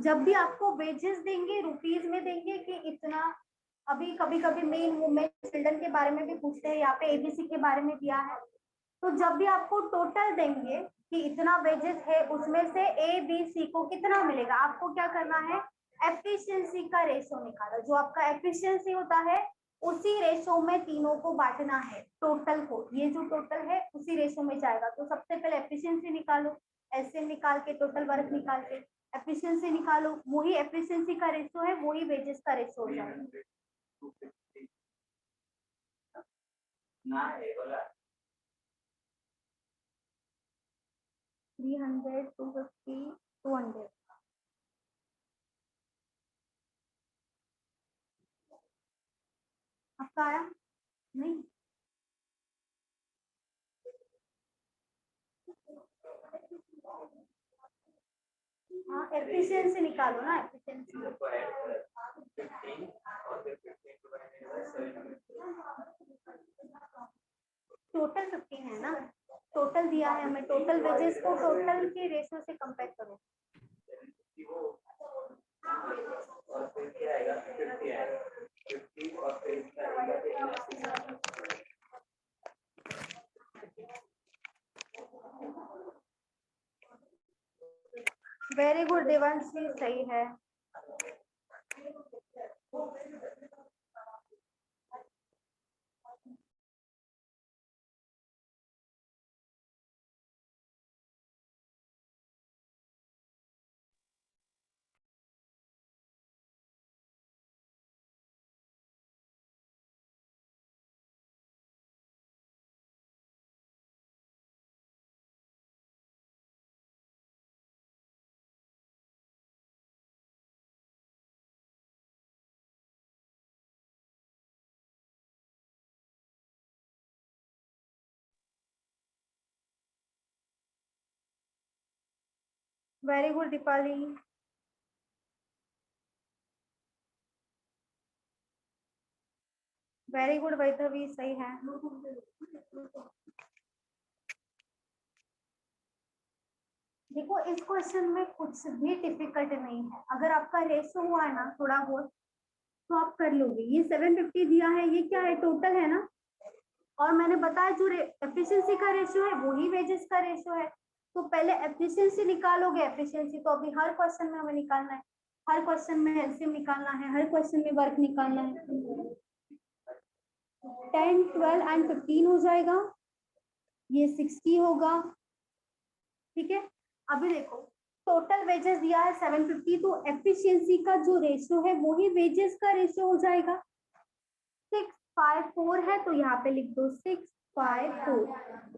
जब भी आपको वेजेस देंगे रुपीज में देंगे कि इतना, अभी कभी कभी मेन वुमेन चिल्ड्रन के बारे में भी पूछते हैं, यहाँ पे एबीसी के बारे में दिया है, तो जब भी आपको टोटल देंगे कि इतना वेजेस है, उसमें से ए बी सी को कितना मिलेगा, आपको क्या करना है, एफिशिएंसी का रेशो निकालो। जो आपका एफिशिएंसी होता है उसी रेशो में तीनों को बांटना है, टोटल को, ये जो टोटल है उसी रेशो में जाएगा। तो सबसे पहले एफिशिएंसी निकालो, एसएम निकाल के टोटल वर्क निकाल के एफिशिएंसी निकालो, वही एफिशिएंसी का रेशो है, वही वेजेस का रेशो हो जाएगा। 300, 250, 200। आपका आया नहीं? हाँ, एफिशिएंसी निकालो ना, एफिशिएंसी। टोटल 15 है ना, टोटल दिया है हमें, टोटल वेजेस को टोटल के रेशो से कंपेयर करो। वेरी गुड देवांशी, सही है। Very good Deepali. Very good Vaidhavi, सही है। देखो इस क्वेश्चन में कुछ भी डिफिकल्ट नहीं है, अगर आपका रेशो हुआ है ना थोड़ा बहुत तो आप कर लोगे। ये 750 दिया है, ये क्या है, टोटल है ना, और मैंने बताया जो एफिशिएंसी का रेशियो है वही वेजेस का रेशियो है। तो पहले एफिशिएंसी निकालोगे, एफिशिएंसी तो अभी हर क्वेश्चन में हमें निकालना है, हर क्वेश्चन में एलसीएम निकालना है, हर क्वेश्चन में वर्क निकालना है। 10, 12 एंड 15 हो जाएगा, ये 60 होगा, ठीक है। अभी देखो टोटल वेजेस दिया है 750, तो एफिशिएंसी का जो रेशियो है वही वेजेस का रेशियो हो जाएगा। 654 है तो यहाँ पे लिख दो 654,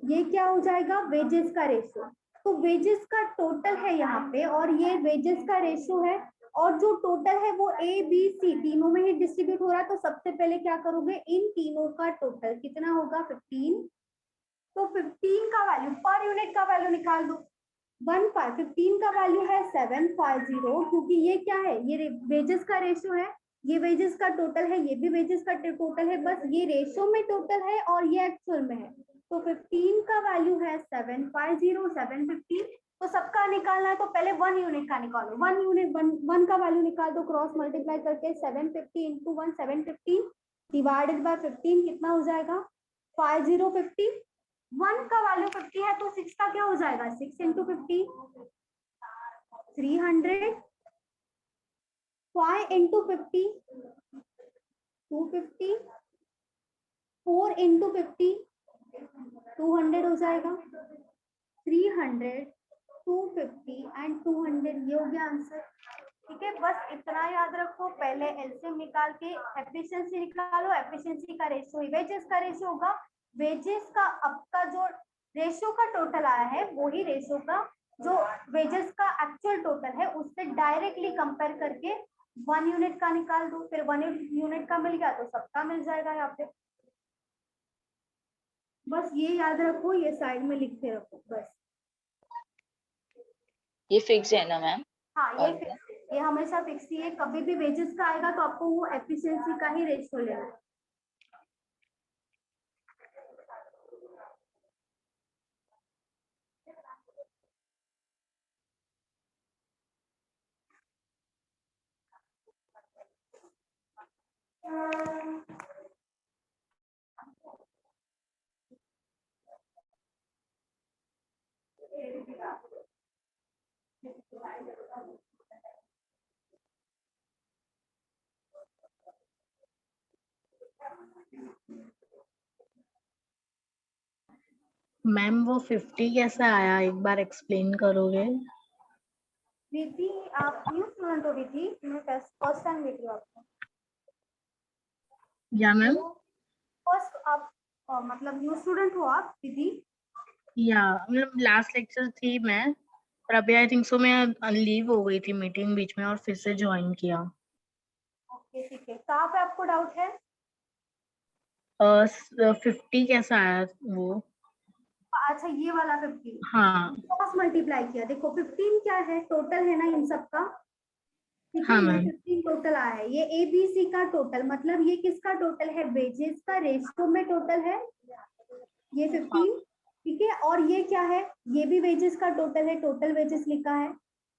ये क्या हो जाएगा, वेजेस का रेशियो। तो वेजेस का टोटल है यहाँ पे और ये वेजेस का रेशियो है, और जो टोटल है वो ए बी सी तीनों में ही डिस्ट्रीब्यूट हो रहा है। तो सबसे पहले क्या करोगे, इन तीनों का टोटल कितना होगा, 15। तो 15 का वैल्यू पर यूनिट का वैल्यू निकाल दो। 15 का वैल्यू है 750, क्योंकि ये क्या है, ये वेजेस का रेशियो है, ये वेजेस का टोटल है, ये भी वेजेस का टोटल है, बस ये रेशियो में टोटल है और ये एक्चुअल में है। तो 15 का वैल्यू है 750, 750। तो सबका निकालना है तो पहले 1 यूनिट का निकालो, 1 यूनिट 1 का वैल्यू निकाल दो, क्रॉस मल्टीप्लाई करके 750 इंटू 1 750 डिवाइडेड बाय 15 कितना हो जाएगा, 5050। 1 का वैल्यू 50 है तो 6 का क्या हो जाएगा, 6 इंटू 50 300, 5 इंटू 50 250, 4 इंटू 50 200 हो जाएगा, 300, 250 एंड 200, ये हो गया आंसर। ठीक है, बस इतना याद रखो, पहले एलसीएम निकाल के एफिशिएंसी निकालो, एफिशिएंसी का रेशियो ही वेजेस का रेशियो होगा, वेजेस का आपका जो रेशियो का टोटल आया है वही रेशियो का जो वेजेस का एक्चुअल टोटल है उससे डायरेक्टली कंपेयर करके 1 यूनिट का निकाल दो, फिर 1 यूनिट का मिल गया तो सबका मिल जाएगा यहाँ पे। बस ये याद रखो, ये साइड में लिखते रखो बस। ये फिक्स है ना मैम? हाँ ये हमेशा फिक्स ही है, कभी भी वेजेस का आएगा तो आपको वो एफिशिएंसी का ही रेशियो लेना है। मैम वो 50 कैसे आया, एक बार एक्सप्लेन करोगे? विधि, आप न्यू स्टूडेंट हो विधि? मैं फर्स्ट टाइम देख रही हूँ आपको। या मैम? फर्स्ट आप मतलब न्यू स्टूडेंट हो आप विधि? या मतलब लास्ट लेक्चर थी मैं, पर अभी आई थिंक सो मैं लीव हो गई थी मीटिंग बीच में और फिर से ज्वाइन किया। ओके ठीक है, कहाँ पे आपको डाउट है? 50 कैसा आया वो? अच्छा ये वाला 50 हाँ क्रॉस मल्टीप्लाई किया। देखो 15 क्या है, टोटल है ना इन सबका, ठीक है। हाँ ये मैम। 15 टोटल आया है, ये ABC का टोटल, मतलब ये किसका टोटल है? वेजेस का रेशियो में टोटल है ये 15, ठीक है। और ये क्या है? ये भी वेजेस का टोटल है, टोटल वेजेस लिखा है।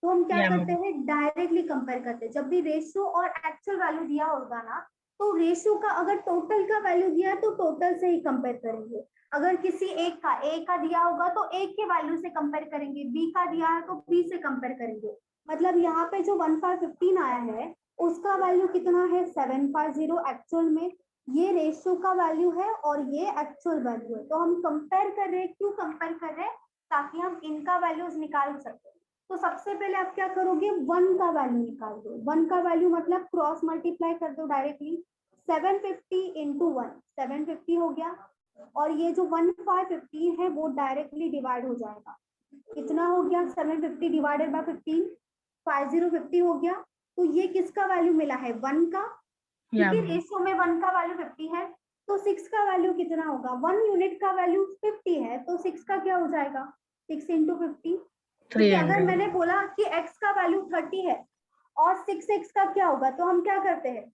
तो हम क्या या करते मैम। हैं, डायरेक्टली कंपेयर करते हैं। जब भी रेशियो और एक्चुअल वैल्यू दिया होगा ना, तो रेशियो का अगर टोटल का वैल्यू दिया है तो टोटल से ही कंपेयर करेंगे। अगर किसी एक का ए का दिया होगा तो एक के वैल्यू से कंपेयर करेंगे, बी का दिया है तो बी से कंपेयर करेंगे। मतलब यहाँ पे जो 1515 आया है उसका वैल्यू कितना है? 750 एक्चुअल में। ये रेशियो का वैल्यू है और ये एक्चुअल वैल्यू है। तो हम कंपेयर कर रहे हैं, क्यों कंपेयर कर रहे हैं? ताकि हम इनका वैल्यूज निकाल सके। तो सबसे पहले आप क्या करोगे, 1 का वैल्यू निकाल दो। 1 का वैल्यू मतलब क्रॉस मल्टीप्लाई कर दो डायरेक्टली। 750 इंटू 1 750 हो गया, और ये जो 1515 है वो डायरेक्टली डिवाइड हो जाएगा। कितना हो गया? 750 डिवाइडेड बाय 15, 5050 हो गया। तो ये किसका वैल्यू मिला है? 1 का, या क्योंकि मैम। रेशियो में 1 का वैल्यू 50 है। तो 6 का वैल्यू कितना होगा? 1 यूनिट का वैल्यू 50 है, तो 6 का क्या हो जाएगा? 6 इंटू 50। क्योंकि अगर 300। मैंने बोला कि x का वैल्यू 30 है और 6x का क्या होगा, तो हम क्या करते हैं,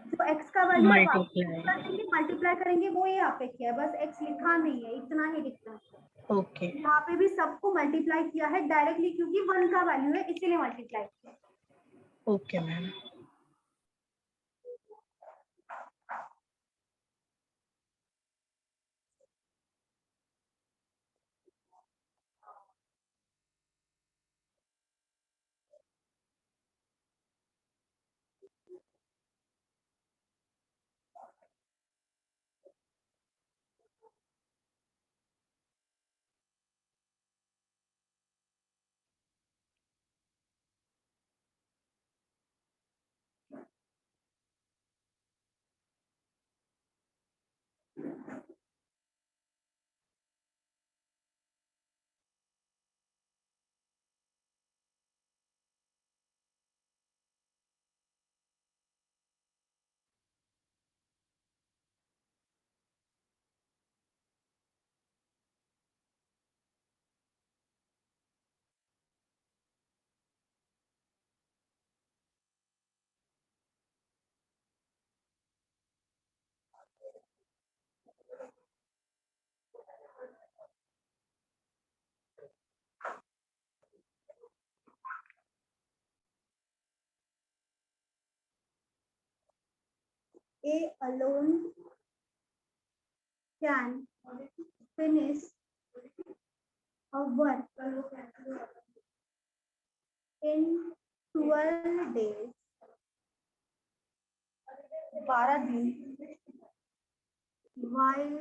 जो x का वैल्यू है वापस मल्टीप्लाई। कर देंगे, मल्टीप्लाई करेंगे। वो यहाँ पे किया है, बस x लिखा नहीं है, इतना ही लिखना है। ओके। यहाँ पे भी सबको मल्टीप्लाई किया है डायरेक्टली, क्योंकि 1 का वैल्यू है इसीलिए मल्टीप्लाई किया। Okay ma'am. A alone can finish a work in 12 days, 12 दिन, while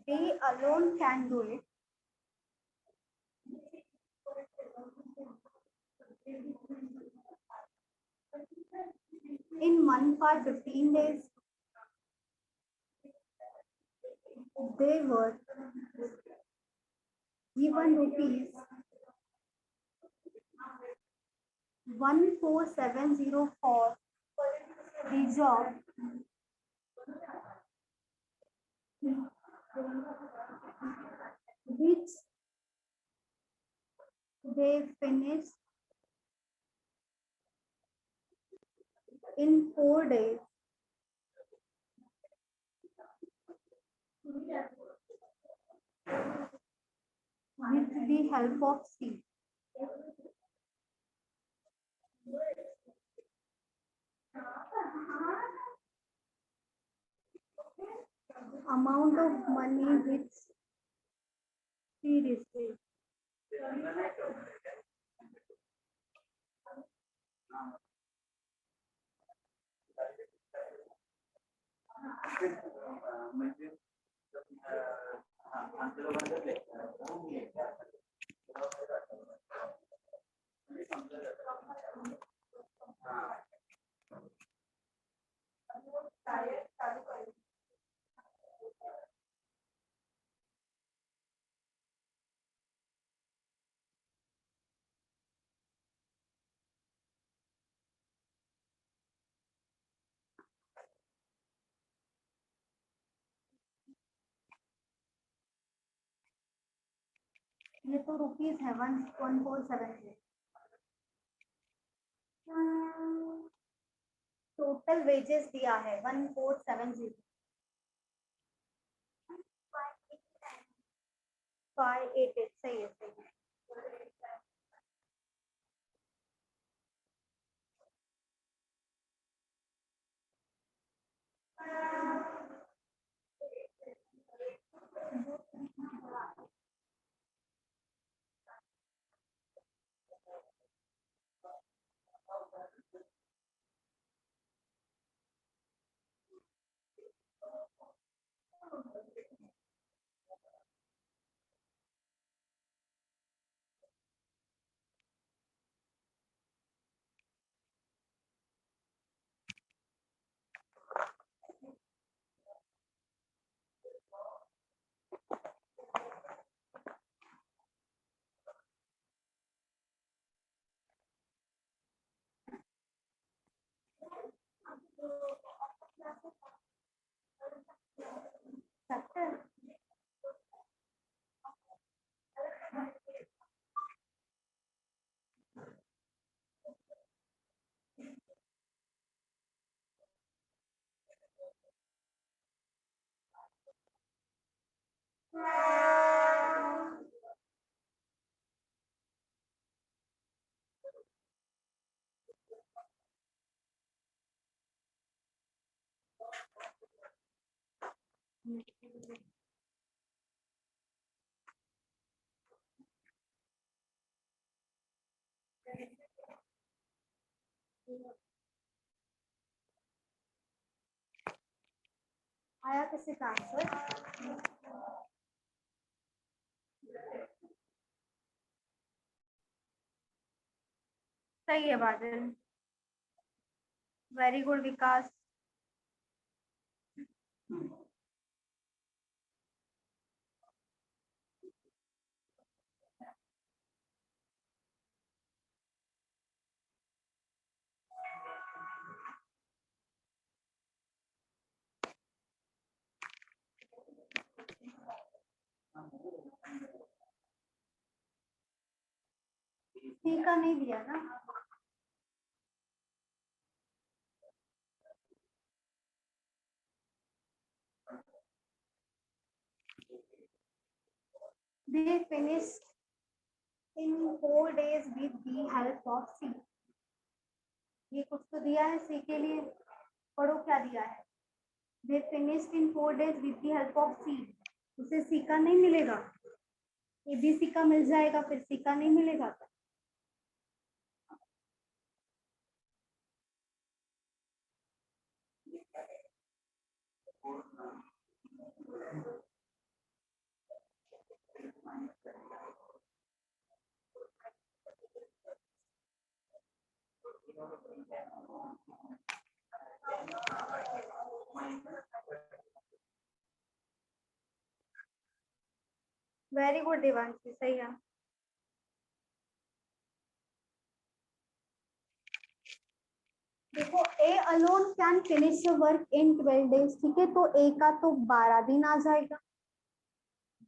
they alone can do it in 1 for 15 days. They were given rupees 14704 for the job which they finished in 4 days with the help of C. of money which she received. ये तो rupees है 1470। Total wages दिया है 1470। 588 सही है सही है। आया किसी का आंसर? सही है बादल, वेरी गुड विकास। सी का नहीं दिया ना? They finished in 4 days with the help of C. ये कुछ तो दिया है सी के लिए, पढ़ो क्या दिया है। They finished in 4 days with the help of C. उसे सी का नहीं मिलेगा, ए बी सी का मिल जाएगा, फिर सी का नहीं मिलेगा। वेरी गुड देवांशी, सही है। देखो A alone can finish work in 12 days, ठीक है, तो ए का तो 12 दिन आ जाएगा,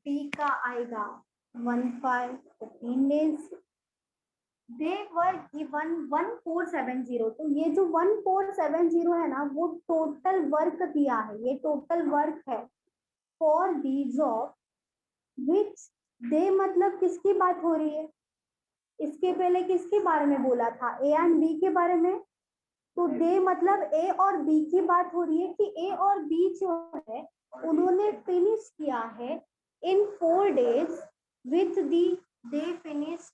बी का आएगा 15 डेज। दे वर गिवन 1470, तो ये जो 1470 है ना, वो टोटल वर्क दिया है, ये टोटल वर्क है फॉर दी जॉब विच दे, मतलब किसकी बात हो रही है? इसके पहले किसके बारे में बोला था? ए एंड बी के बारे में। तो दे मतलब ए और बी की बात हो रही है कि ए और बी जो है उन्होंने फिनिश किया है इन 4 days with the they finished.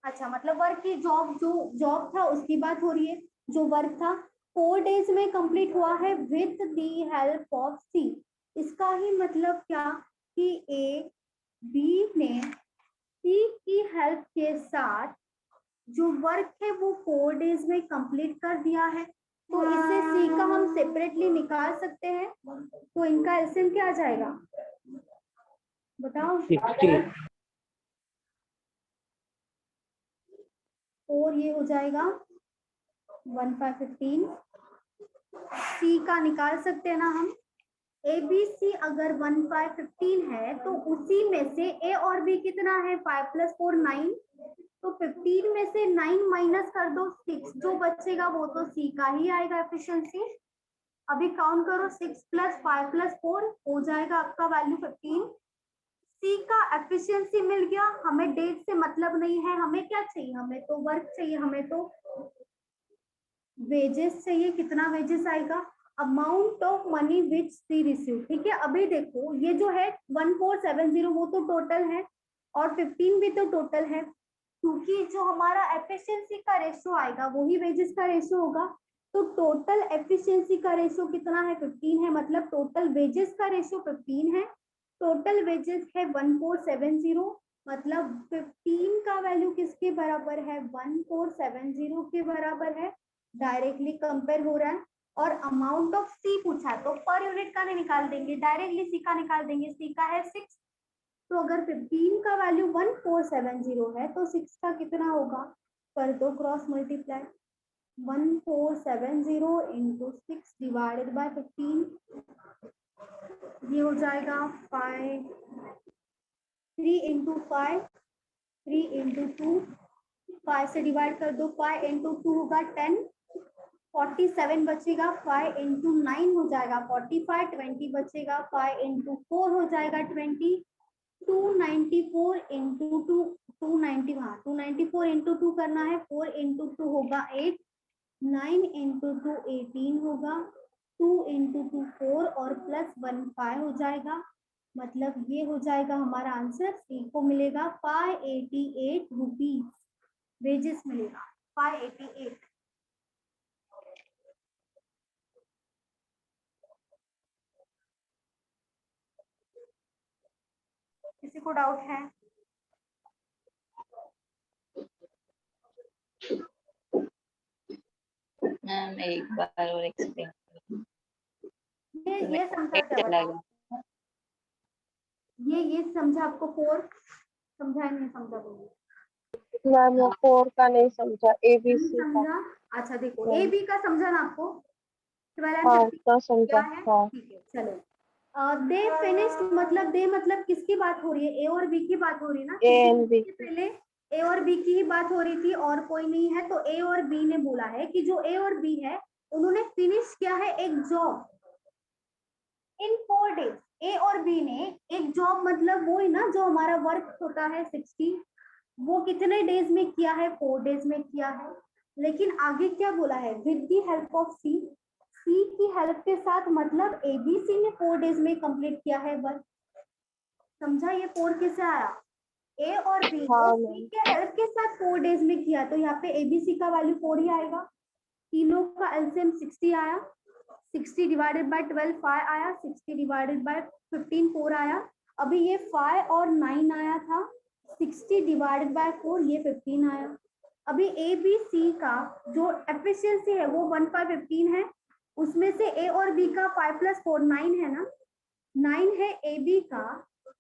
अच्छा मतलब वर्क की जॉब जो जॉब था उसकी बात हो रही है, जो वर्क था 4 days में कंप्लीट हुआ है विथ दी हेल्प ऑफ सी। इसका ही मतलब क्या कि ए बी ने सी की हेल्प के साथ जो वर्क है वो 4 days में कंप्लीट कर दिया है। तो इससे सी का हम सेपरेटली निकाल सकते हैं, तो इनका एलसीएम क्या आ जाएगा बताओ। 60 और ये हो जाएगा 1515। सी का निकाल सकते हैं ना हम। ए बी सी अगर 1515 है तो उसी में से ए और बी कितना है 5 + 4 9, तो 15 में से 9 माइनस कर दो 6, जो बचेगा वो तो सी का ही आएगा एफिशिएंसी। अभी काउंट करो 6 + 5 + 4 हो जाएगा आपका वैल्यू 15। सी का एफिशिएंसी मिल गया। हमें डेट से मतलब नहीं है, हमें क्या चाहिए, हमें तो वर्क चाहिए, हमें तो वेजेस चाहिए। कितना वेजेस आएगा, amount of money which C receive. ठीक है, अभी देखो ये जो है 1470 वो तो टोटल है और 15 भी तो टोटल है, क्योंकि जो हमारा एफिशिएंसी का रेशियो आएगा वही वेजेस का रेशियो होगा। तो टोटल एफिशिएंसी का रेशियो कितना है 15 है, मतलब टोटल वेजेस का रेशियो 15 है। टोटल वेजेस है 1470, मतलब 15 का वैल्यू किसके बराबर है 1470 के बराबर है। डायरेक्टली कंपेयर हो रहा है। और अमाउंट ऑफ सी पूछा है तो पर यूनिट का नहीं निकाल देंगे, डायरेक्टली सी का निकाल देंगे। सी का है 6, तो अगर 15 का वैल्यू 1470 है तो 6 का कितना होगा, कर दो cross multiply. 1470 into 6 divided by 15, ये हो जाएगा 5, 3 इंटू 5, 3 इंटू 2, 5 से डिवाइड कर दो, 5 इंटू 2 होगा 10, 47 बचेगा, 5 इंटू 9 हो जाएगा 45, 20 बचेगा, 5 इंटू 4 हो जाएगा 20, 294 इंटू 2, 290, हाँ 294 इंटू 2 करना है, 4 इंटू 2 होगा 8, 9 इंटू 2 18 होगा, 2 इंटू 2 4 और प्लस 1 5 हो जाएगा। मतलब ये हो जाएगा हमारा आंसर। सी को मिलेगा 588 रुपीज वेजेस मिलेगा 588। किसी को डाउट है? मैम एक बार और एक्सप्लेन ये समझा क्या बताओ? ये समझा आपको 4 समझा नहीं समझा बोलिए। मैम वो 4 का नहीं समझा, नहीं ABC का। समझा? अच्छा देखो हाँ। ए बी का समझा ना आपको, 12 हाँ and 15 उसका क्या समझा। है? हाँ ठीक है चलो। दे फिनिश्ड मतलब दे मतलब किसकी बात हो रही है, ए और बी की बात हो रही है ना, A and B इससे पहले ए और बी की ही बात हो रही थी और कोई नहीं है। तो ए और बी ने बोला है कि जो ए और बी है उन्होंने फिनिश किया है एक जॉब इन 4 days। ए और बी ने एक जॉब मतलब वो ही ना जो हमारा वर्क होता है 60, वो कितने डेज में किया है 4 days में किया है। लेकिन आगे क्या बोला है, विद दी हेल्प ऑफ सी, सी की हेल्प के साथ, मतलब एबीसी ने 4 days में कंप्लीट किया है वर्क। समझा ये 4 कैसे आया, ए और बी ने हाँ सी मैम। के हेल्प के साथ 4 days में किया, तो यहाँ पे एबीसी का वैल्यू 4 ही आएगा। तीनों का एलसीएम 60 आया, 60 डिवाइडेड बाय 12 5 आया, 60 डिवाइडेड बाय 15 4 आया। अभी ये 5 और 9 आया था, 60 डिवाइडेड बाय 4 ये 15 आया। अभी ए बी सी का जो एफिशिएंसी है वो 1515 है, उसमें से ए और बी का 5 + 4 9 है ना, 9 है ए बी का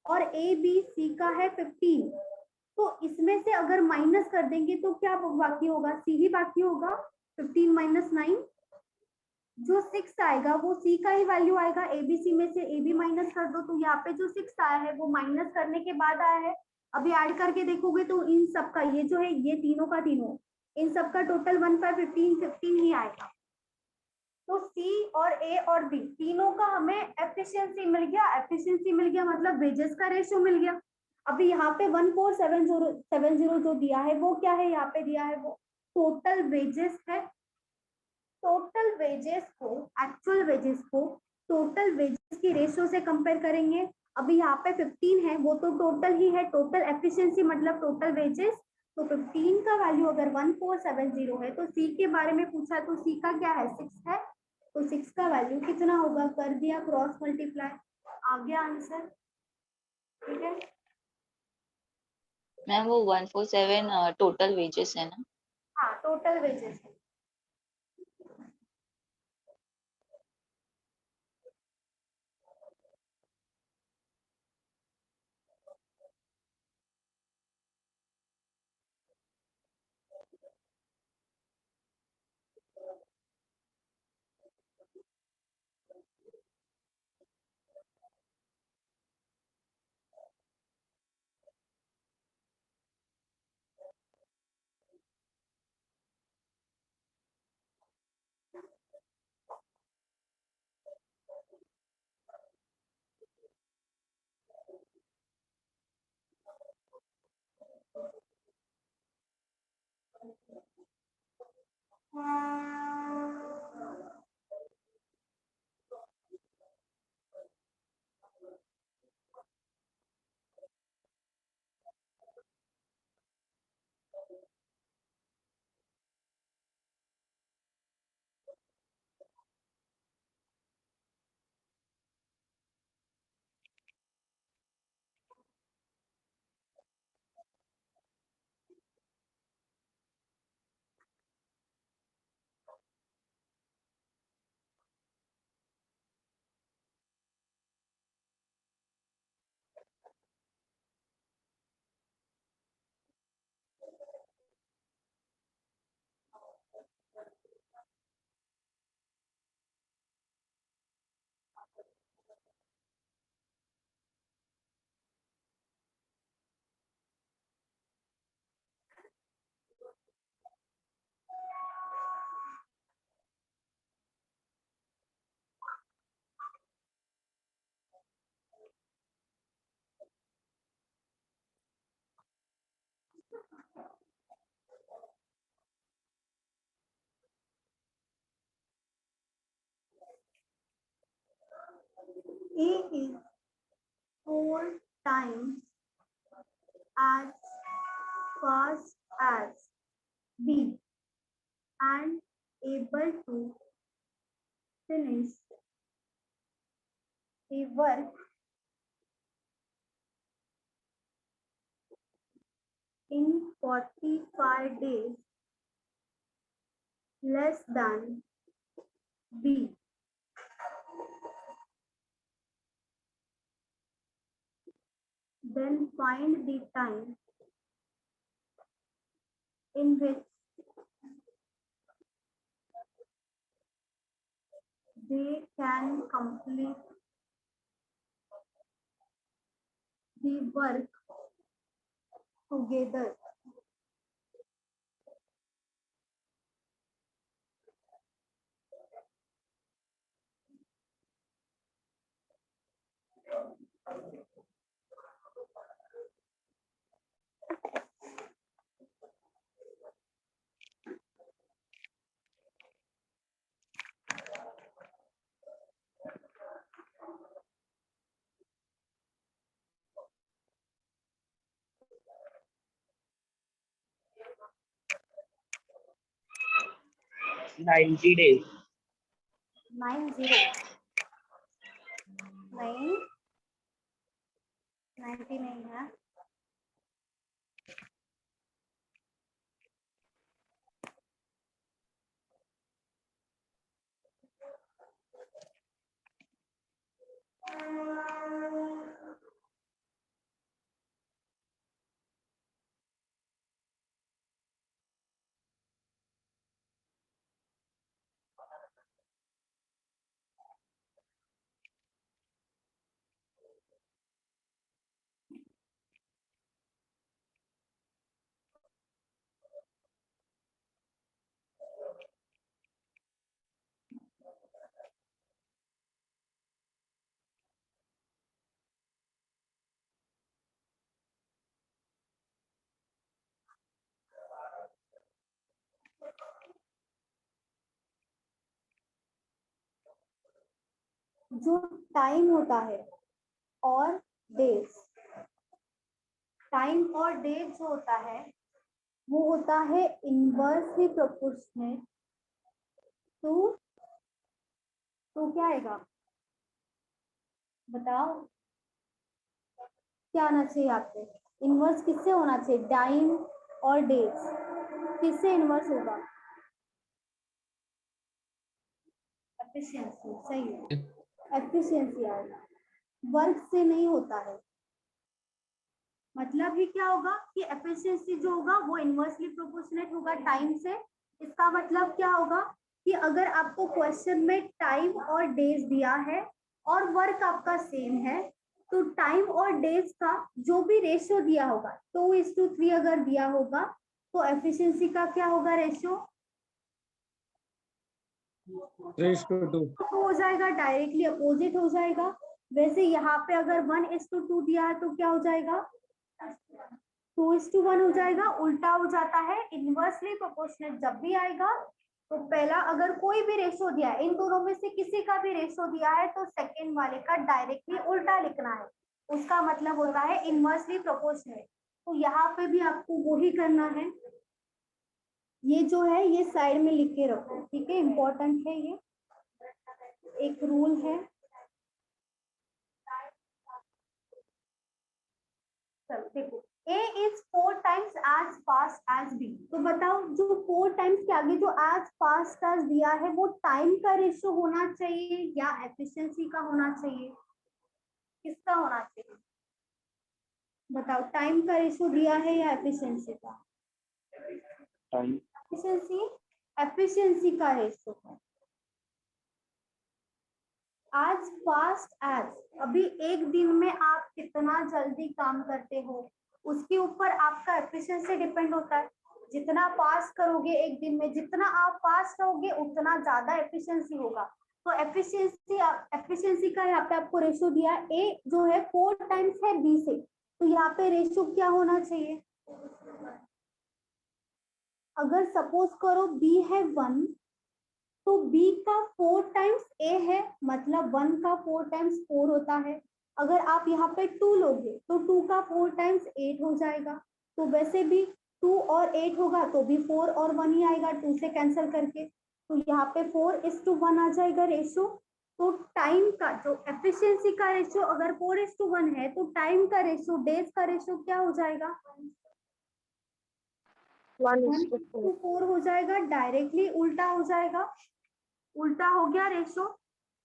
और ए बी सी का है 15। तो इसमें से अगर माइनस कर देंगे तो क्या बाकी होगा, सी ही बाकी होगा। 15 - 9 जो 6 आएगा वो सी का ही वैल्यू आएगा। एबीसी में से ए बी माइनस कर दो, तो यहाँ पे जो 6 आया है वो माइनस करने के बाद आया है। अभी ऐड करके देखोगे तो इन सब का ये जो है ये तीनों का तीनों, इन सब का टोटल 15 ही आएगा। तो सी और ए और बी तीनों का हमें एफिशिएंसी मिल गया। एफिशिएंसी मिल गया मतलब वेजेस का रेशियो मिल गया। अभी यहाँ पे 1470 जो दिया है वो क्या है, यहाँ पे दिया है वो टोटल वेजेस है। टोटल वेजेस को, एक्चुअल वेजेस को टोटल वेजेस की रेशियो से कंपेयर करेंगे। अभी यहाँ पे 15 है, वो तो टोटल ही है, टोटल एफिशिएंसी मतलब टोटल वेजेस। तो 15 का वैल्यू अगर 1470 है तो सी के बारे में पूछा तो सी का क्या है 6 है, तो 6 का वैल्यू कितना होगा, कर दिया क्रॉस मल्टीप्लाई, आ गया आंसर। ठीक है, मैम वो 147 टोटल वेजेस है ना? हाँ टोटल वेजेस है। A is 4 times as fast as B and able to finish the work in 45 days less than B. Then find the time in which they can complete the work together. ninety days. 90 नहीं 90 नहीं है। जो time होता है और days, time और days जो होता है वो होता है इनवर्सली प्रोपोर्शनल टू क्या आएगा बताओ, क्या आना चाहिए आपको? इनवर्स किससे होना चाहिए? टाइम और डेज किससे इनवर्स होगा? एफिशिएंसी, सही है, एफिशिएंसी आएगा, वर्क से नहीं होता है। मतलब ही क्या होगा कि एफिशिएंसी जो होगा वो इनवर्सली प्रोपोर्शनेट होगा टाइम से। इसका मतलब क्या होगा कि अगर आपको क्वेश्चन में टाइम और डेज दिया है और वर्क आपका सेम है, तो टाइम और डेज का जो भी रेशियो दिया होगा 2:3 अगर दिया होगा तो एफिशिएंसी का क्या होगा रेशियो? 3:2. हो जाएगा, डायरेक्टली अपोजिट हो जाएगा। वैसे यहाँ पे अगर 1:2 दिया है तो क्या हो जाएगा? 2:1 हो जाएगा, उल्टा हो जाता है। इनवर्सली प्रोपोर्शनल जब भी आएगा तो पहला अगर कोई भी रेशियो दिया है, इन दोनों में से किसी का भी रेशियो दिया है तो सेकेंड वाले का डायरेक्टली उल्टा लिखना है, उसका मतलब होता है इनवर्सली प्रोपोर्शनल। तो यहाँ पे भी आपको वही करना है, ये जो है ये साइड में लिख के रखो, ठीक है, इंपॉर्टेंट है, ये एक रूल है। चलो देखो, A is 4 times as fast as B, तो बताओ जो 4 टाइम्स के आगे जो as fast as दिया है वो टाइम का रेशियो होना चाहिए या एफिशिएंसी का होना चाहिए? किसका होना चाहिए बताओ? टाइम का रेशियो दिया है या एफिशिएंसी का? टाइम। एफिशिएंसी का रेशियो है। आज फास्ट एज, अभी एक दिन में आप कितना जल्दी काम करते हो उसके ऊपर आपका एफिशिएंसी डिपेंड होता है। जितना फास्ट करोगे एक दिन में, जितना आप फास्ट रहोगे उतना ज्यादा एफिशिएंसी होगा। तो एफिशिएंसी का यहाँ पे आपको रेशियो दिया, ए जो है 4 टाइम्स है बी से, तो यहाँ पे रेशियो क्या होना चाहिए? अगर सपोज करो बी है 1 तो b का 4 टाइम्स a है, मतलब 1 का 4 टाइम्स 4 होता है। अगर आप यहाँ पे 2 लोगे तो 2 का 4 टाइम्स 8 हो जाएगा। तो वैसे भी 2 और 8 होगा तो भी 4 और 1 ही आएगा 2 से कैंसिल करके, तो यहाँ पे 4:1 आ जाएगा रेशियो। तो टाइम का जो एफिशिएंसी का रेशियो अगर 4:1 है तो टाइम का रेशियो, डेज का रेशियो क्या हो जाएगा? 1:4 हो जाएगा, डायरेक्टली उल्टा हो जाएगा, उल्टा हो गया ratio.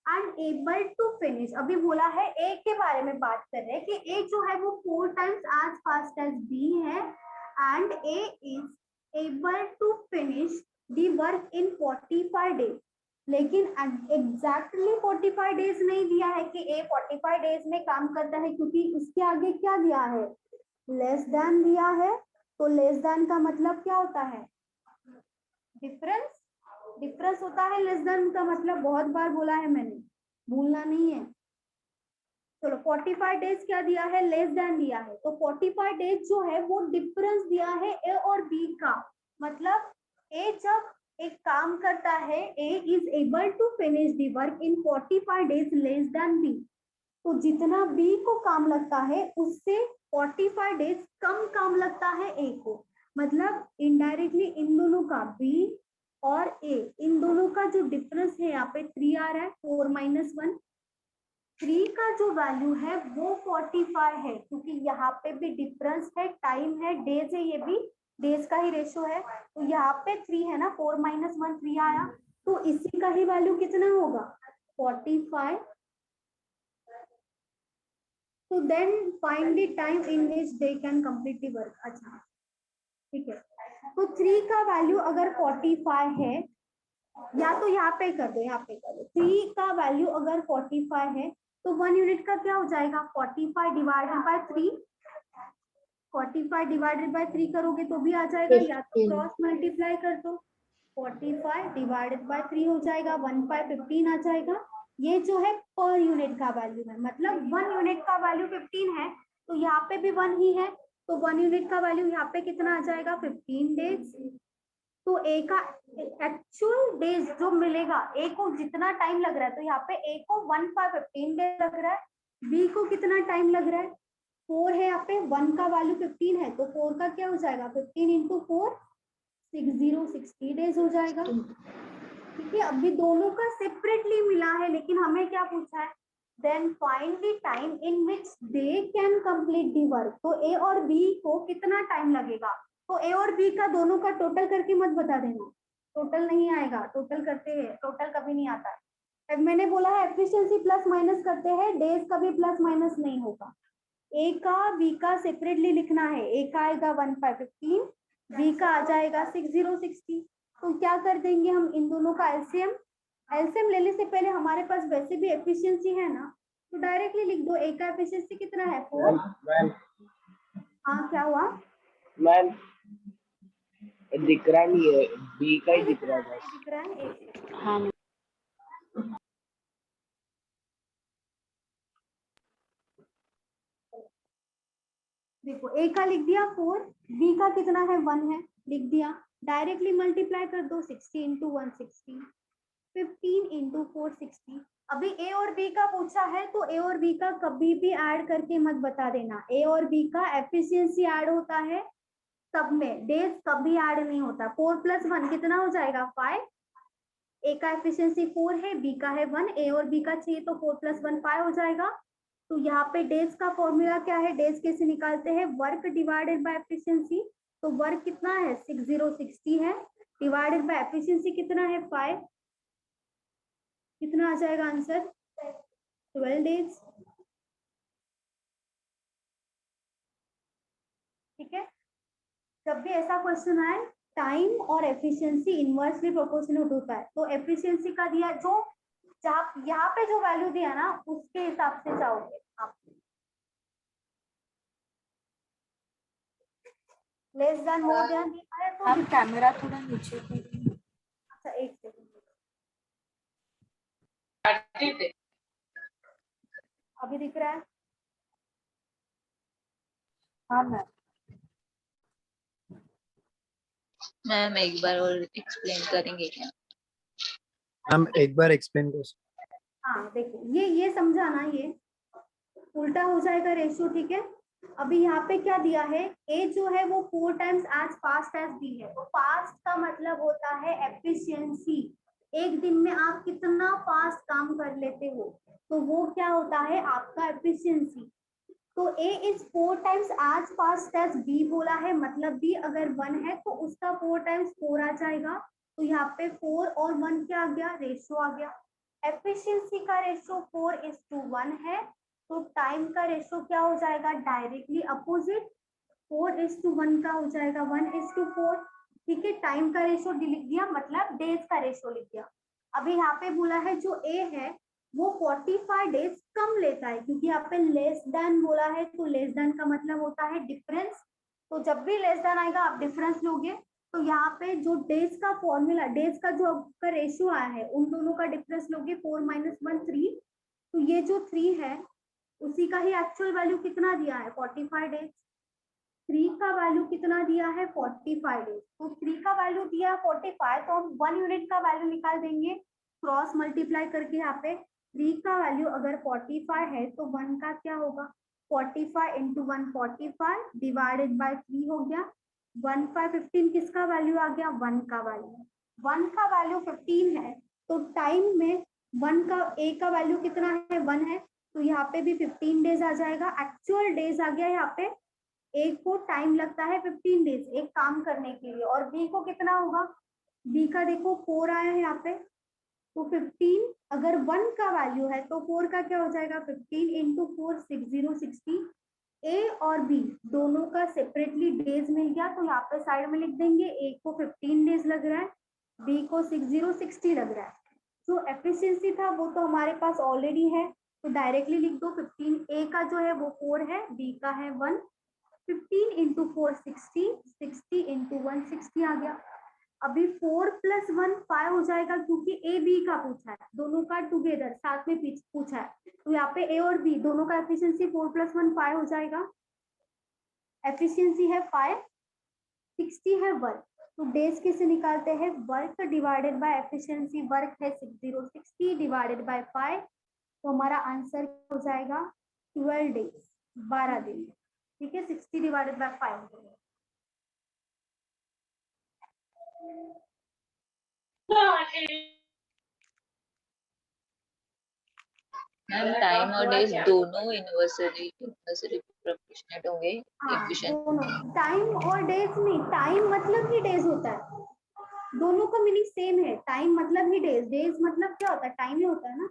And able to finish, अभी बोला है ए के बारे में बात कर रहे हैं कि ए जो है वो 4 times as fast as B है and A is able to finish the work in 45 days. लेकिन एग्जैक्टली 45 डेज नहीं दिया है कि ए 45 डेज में काम करता है, क्योंकि उसके आगे क्या दिया है? लेस देन दिया है। तो लेस देन का मतलब क्या होता है? डिफरेंस, डिफरेंस होता है लेस देन का मतलब, बहुत बार बोला है मैंने, भूलना नहीं है। चलो 45 डेज क्या दिया है? लेस देन दिया है। तो 45 डेज जो है वो डिफरेंस दिया है ए और बी का, मतलब ए जब एक काम करता है, A is able to finish the work in 45 days less than B, तो जितना बी को काम लगता है उससे 45 डेज कम काम लगता है ए को। मतलब इनडायरेक्टली इन दोनों का, बी और ए, इन दोनों का जो डिफरेंस है यहाँ पे 3 आ रहा है, 4 - 1, 3 का जो वैल्यू है वो 45 है, क्योंकि यहाँ पे भी डिफरेंस है, टाइम है, डेज है, ये भी डेज का ही रेशियो है। तो यहाँ पे 3 है ना, 4 - 1 3 आया, तो इसी का ही वैल्यू कितना होगा? 45। तो then find the time in which they can complete the work. अच्छा ठीक है, तो 3 का वैल्यू अगर 45 है, या तो यहाँ पे कर दो, यहाँ पे कर दो, 3 का वैल्यू अगर 45 है तो 1 यूनिट का क्या हो जाएगा? 45 डिवाइडेड बाय 3, 45 डिवाइडेड बाय 3 करोगे तो भी आ जाएगा, या तो क्रॉस मल्टीप्लाई कर दो, 45 डिवाइडेड बाय 3 हो जाएगा, 1/15 आ जाएगा। ये जो है पर यूनिट का वैल्यू है, मतलब 1 यूनिट का वैल्यू 15 है तो यहाँ पे भी 1 ही है, तो 1 यूनिट का वैल्यू यहाँ पे कितना आ जाएगा? 15 डेज। तो ए का एक्चुअल डेज जो मिलेगा, ए को जितना टाइम लग रहा है, तो यहाँ पे ए को 15 डेज लग रहा है, बी को कितना टाइम लग रहा है 4 है, यहाँ पे 1 का वैल्यू 15 है, तो 4 का क्या हो जाएगा 15 इंटू 4 60 डेज हो जाएगा। ठीक है, अभी दोनों का सेपरेटली मिला है, लेकिन हमें क्या पूछा है, then find the time in which they can complete the work. तो ए और बी को कितना टाइम लगेगा, तो ए और बी का दोनों का टोटल करके मत बता देना, टोटल नहीं आएगा, टोटल करते हैं, टोटल कभी नहीं आता है। मैंने बोला है एफिशिएंसी प्लस माइनस करते हैं, डेज कभी प्लस माइनस नहीं होगा। ए का बी का सेपरेटली लिखना है, ए का आएगा 1515, बी का आ जाएगा 6060। तो क्या कर देंगे हम इन दोनों का एलसीएम, एलसीएम लेने से पहले हमारे पास वैसे भी एफिशिएंसी है ना, तो डायरेक्टली लिख दो, ए का एफिशिएंसी कितना है 4। हाँ क्या हुआ मैम दिख रहा नहीं है, बी का ही दिख रहा है बस। दिख रहा है एक हाँ देखो, ए का लिख दिया 4, बी का कितना है 1 है, लिख दिया, डायरेक्टली मल्टीप्लाई कर दो 60 इंटू 160, 15 इंटू 460। अभी ए और बी का पूछा है, तो ए और बी का कभी भी ऐड करके मत बता देना, ए और बी का एफिशिएंसी ऐड होता है सब में, डेज कभी ऐड नहीं होता। 4 + 1 कितना हो जाएगा 5, ए का एफिशिएंसी 4 है, बी का है 1, ए और बी का 6, तो 4 + 1 5 हो जाएगा। तो यहाँ पे डेज का फॉर्मूला क्या है, डेज कैसे निकालते हैं, वर्क डिवाइडेड बाय एफिशिएंसी। तो वर्क कितना है 6060 है, डिवाइडेड बाय एफिशिएंसी कितना है 5, कितना आ जाएगा आंसर 12 डेज। ठीक है, जब भी ऐसा क्वेश्चन आए टाइम और एफिशिएंसी इनवर्सली प्रोपोर्शनल होता है, तो एफिशिएंसी का दिया जो जहाँ यहाँ पे जो वैल्यू दिया ना उसके हिसाब से जाओगे आप, लेस देन मोर देन दिया है तो आप कैमरा थोड़ा नीचे करिए। अच्छा एक सेकंड, अभी दिख रहा है। हाँ मैम, मैम एक बार और एक्सप्लेन करेंगे क्या? मैम एक बार एक्सप्लेन कर। हाँ देखो, ये समझाना, ये उल्टा हो जाएगा रेशियो। ठीक है, अभी यहाँ पे क्या दिया है, ए जो है वो 4 times as fast as B है, तो फास्ट का मतलब होता है एफिशिएंसी, एक दिन में आप कितना फास्ट काम कर लेते हो, तो वो क्या होता है आपका एफिशिएंसी। तो A is 4 times as fast as B बोला है, मतलब बी अगर 1 है तो उसका 4 टाइम्स 4 आ जाएगा, तो यहाँ पे 4 और 1 क्या आ गया, रेशियो आ गया। एफिशिएंसी का रेशियो 4:1 है, तो टाइम का रेशियो क्या हो जाएगा, डायरेक्टली अपोजिट, 4:1 का हो जाएगा 1:4। ठीक है, टाइम का रेशियो लिख दिया, मतलब डेज का रेशियो लिख दिया। अभी यहाँ पे बोला है जो ए है वो 45 डेज कम लेता है, क्योंकि यहाँ पे लेस देन बोला है, तो लेस देन का मतलब होता है डिफरेंस, तो जब भी लेस देन आएगा आप डिफरेंस लोगे। तो यहाँ पे जो डेज का फॉर्मूला, डेज का जो आपका रेशियो आया है उन दोनों का डिफरेंस लोगे, 4 - 1 3, तो ये जो 3 है उसी का ही एक्चुअल वैल्यू कितना दिया है 45 डेज, 3 का वैल्यू कितना दिया है 45 डेज, तो 3 का वैल्यू दिया 45, तो हम 1 यूनिट का वैल्यू निकाल देंगे क्रॉस मल्टीप्लाई करके। यहाँ पे 3 का वैल्यू अगर 45 है तो 1 का क्या होगा, 45 इंटू 1 45 डिवाइडेड बाय 3 हो गया, 15 किसका वैल्यू आ गया 1 का वैल्यू, 1 का वैल्यू 15 है, तो टाइम में 1 का ए का वैल्यू कितना है 1 है, तो यहाँ पे भी 15 डेज आ जाएगा, एक्चुअल डेज आ गया। यहाँ पे ए को टाइम लगता है 15 डेज एक काम करने के लिए, और बी को कितना होगा, बी का देखो 4 आया है यहाँ पे, तो 15 अगर 1 का वैल्यू है तो 4 का क्या हो जाएगा 15 इंटू 4 6060। ए और बी दोनों का सेपरेटली डेज मिल गया, तो यहाँ पे साइड में लिख देंगे, ए को 15 डेज लग रहा है, बी को 6060 लग रहा है। जो एफिशिएंसी था वो तो हमारे पास ऑलरेडी है, तो डायरेक्टली लिख दो 15, ए का जो है वो 4 है, बी का है 1, 15 इंटू 4 60, 60 इंटू 160 आ गया। अभी 4 + 1 5 हो जाएगा, क्योंकि ए बी का पूछा है, दोनों का टुगेदर साथ में पूछा है, तो यहाँ पे ए और बी दोनों का एफिशिएंसी 4 + 1 5 हो जाएगा। एफिशिएंसी है 5, 60 है 1, तो डेज कैसे निकालते हैं? Work divided by efficiency, work है 60 डिवाइडेड बाय 5, तो हमारा आंसर हो जाएगा 12 डेज, 12 दिन। ठीक है, 60 डिवाइडेड बाय 5। मैम टाइम और डेज दोनों इन्वर्सली प्रोपोर्शनेट होंगे हाँ, एफिशिएंट। दोनों टाइम और डेज नहीं, टाइम मतलब ही डेज होता है, दोनों का मीनिंग सेम है। टाइम मतलब ही डेज, डेज मतलब क्या होता है? टाइम ही होता है ना।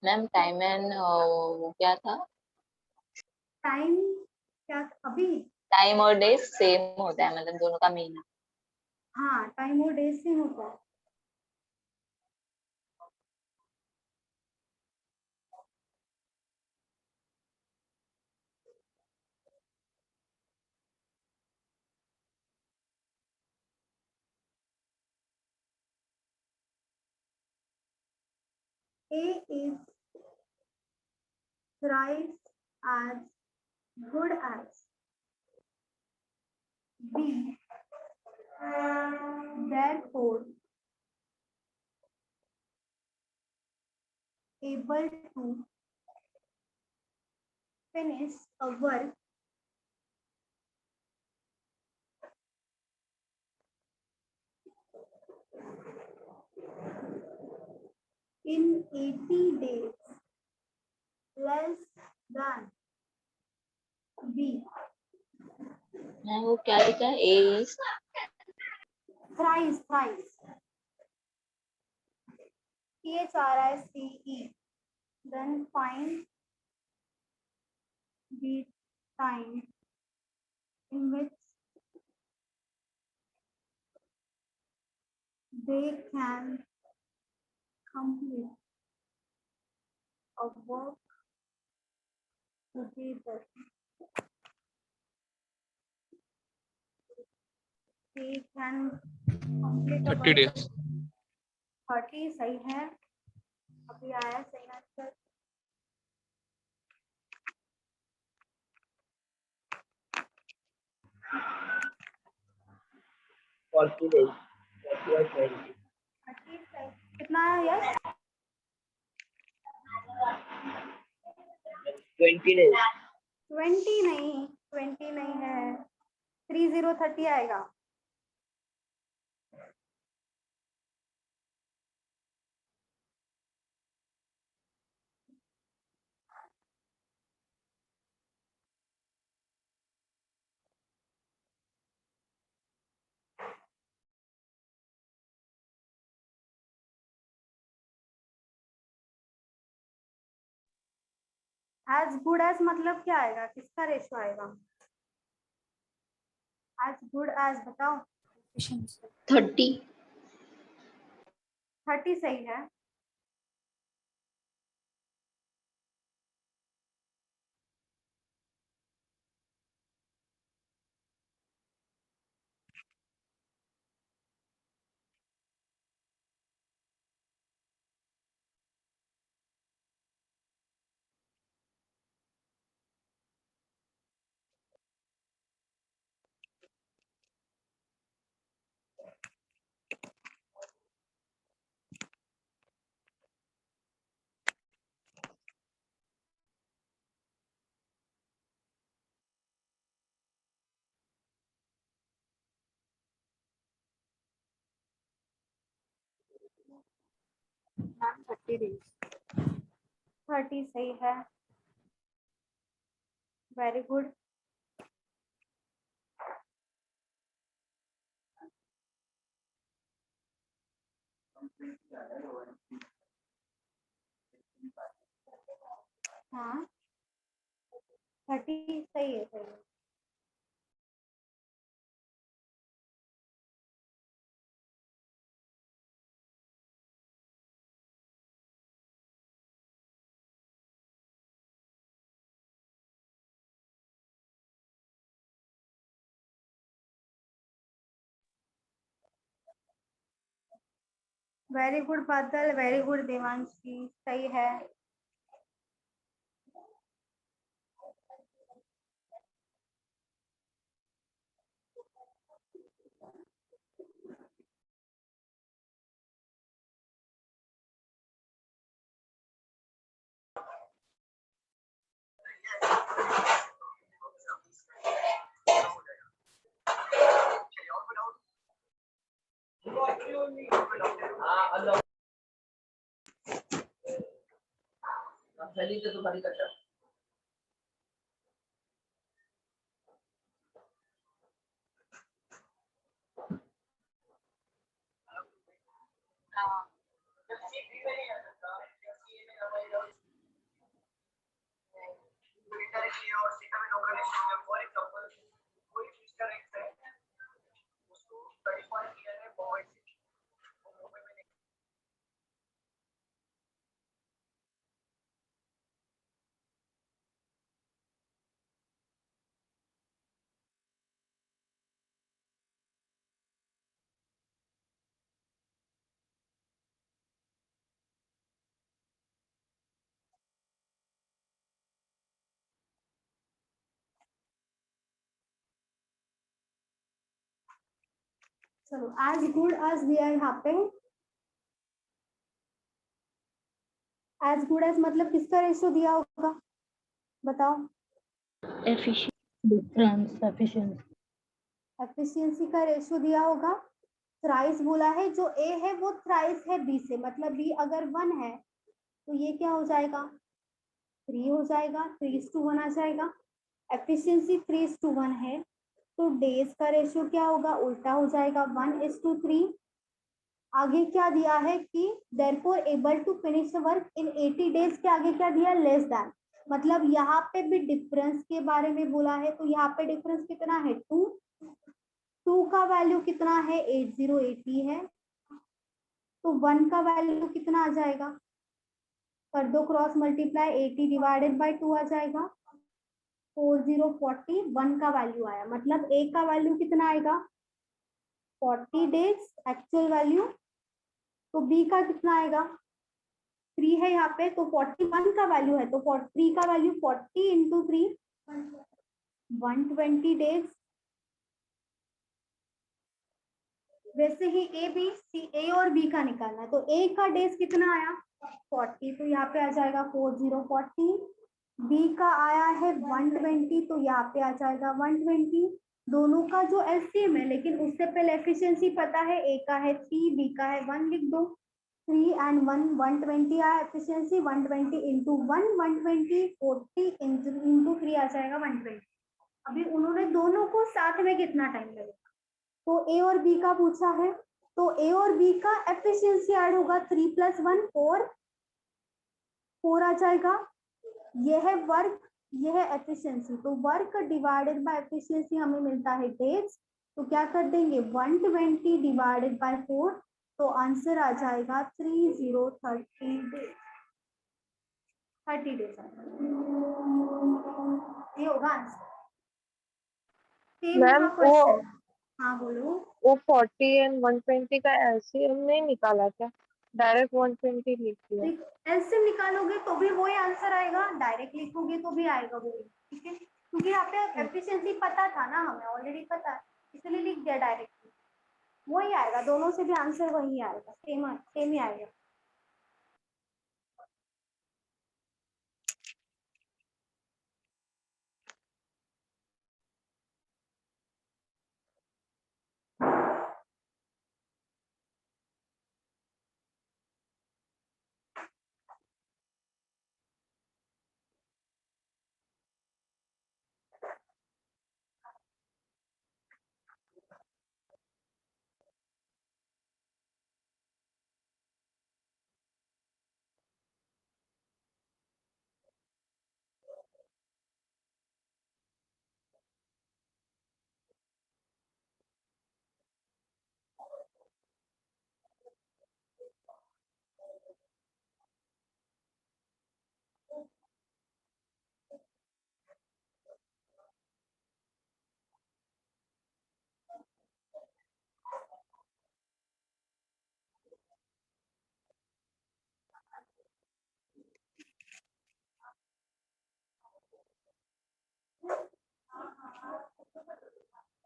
मैम टाइम एंड वो क्या था? टाइम क्या अभी? टाइम और डेज सेम होता है, मतलब दोनों का मीन। हाँ, टाइम और डेज सेम होता है। A is thrice as good as B. Therefore, able to finish a work in 80 days less than B. Ma'am वो क्या लिखा है? A is Thrice, thrice. THRICE. Then find the time in which they can complete a work together. he can complete the 30 work. days. 30 सही है, अभी आया सही answer. Forty days. 40 or 20. 30 सही, कितना आया यश? 20 days. 20 नहीं है, 30 आएगा। एज गुड एज मतलब क्या आएगा, किसका रेशो आएगा? एज गुड एज बताओ। 30 30 सही है। मैम 30 days 30 सही है, वेरी गुड। हाँ 30 सही है, सही है। वेरी गुड बादल, वेरी गुड देवांशी, सही है। चलो एज गुड एज दिया है यहाँ पे। एज गुड एज मतलब किसका रेशो दिया होगा, बताओ। Difference efficiency. एफिशिएंसी का रेशो दिया होगा, थ्राइस बोला है, जो ए है वो थ्राइस है बी से, मतलब बी अगर 1 है तो ये क्या हो जाएगा, 3 हो जाएगा, 3:1 आ जाएगा। एफिशिएंसी 3:1 है तो डेज का रेशो क्या होगा, उल्टा हो जाएगा, 1:3। आगे क्या दिया है कि therefore able to finish the work in 80 days के आगे क्या दिया, लेस देन, मतलब यहाँ पे भी डिफरेंस के बारे में बोला है, तो यहाँ पे डिफरेंस कितना है, 2 का वैल्यू कितना है, 8080 है, तो 1 का वैल्यू कितना आ जाएगा, कर दो क्रॉस मल्टीप्लाई, 80 डिवाइडेड बाय 2 आ जाएगा, 4040, 1 का वैल्यू आया, मतलब ए का वैल्यू कितना आएगा, 40 days एक्चुअल वैल्यू, तो बी का कितना आएगा 3 है यहाँ पे, तो 41 का वैल्यू है, तो 3 का वैल्यू 40 इंटू 3 120 डेज। वैसे ही ए बी सी, ए और बी का निकालना है, तो ए का डेज कितना आया 40, तो यहाँ पे आ जाएगा 4040। बी का आया है 120, तो यहाँ पे आ जाएगा 120। दोनों का जो एलसीएम है, लेकिन उससे पहले एफिशिएंसी पता है, ए का है 3, बी का है 1, लिख दो। 3 and 1 120 आया एफिशिएंसी, 120 इंटू 1 120, 40 इंटू 3 आ जाएगा 120। अभी उन्होंने दोनों को साथ में कितना टाइम लगेगा, तो ए और बी का पूछा है, तो ए और बी का एफिशिएंसी ऐड होगा 3 + 1 4 आ जाएगा। यह है वर्क, यह है एफिशिएंसी, तो वर्क डिवाइडेड बाय एफिशिएंसी हमें मिलता है डेज, तो क्या कर देंगे 120 डिवाइडेड बाय 4, तो आंसर आ जाएगा 3030 डेज, 30 डेज ये होगा आंसर। सेम मैम होगा क्वेश्चन। हाँ बोलो। वो 40 एंड 120 का एलसीएम नहीं निकाला क्या, डायरेक्ट 120 लिख दिया। एलसीएम निकालोगे तो भी वही आंसर आएगा, डायरेक्ट लिखोगे तो भी आएगा वही, ठीक है, क्योंकि यहाँ पे एफिशिएंसी पता था ना, हमें ऑलरेडी पता है, इसलिए लिख दिया डायरेक्टली, वही आएगा, दोनों से भी आंसर वही आएगा, सेम ही आएगा।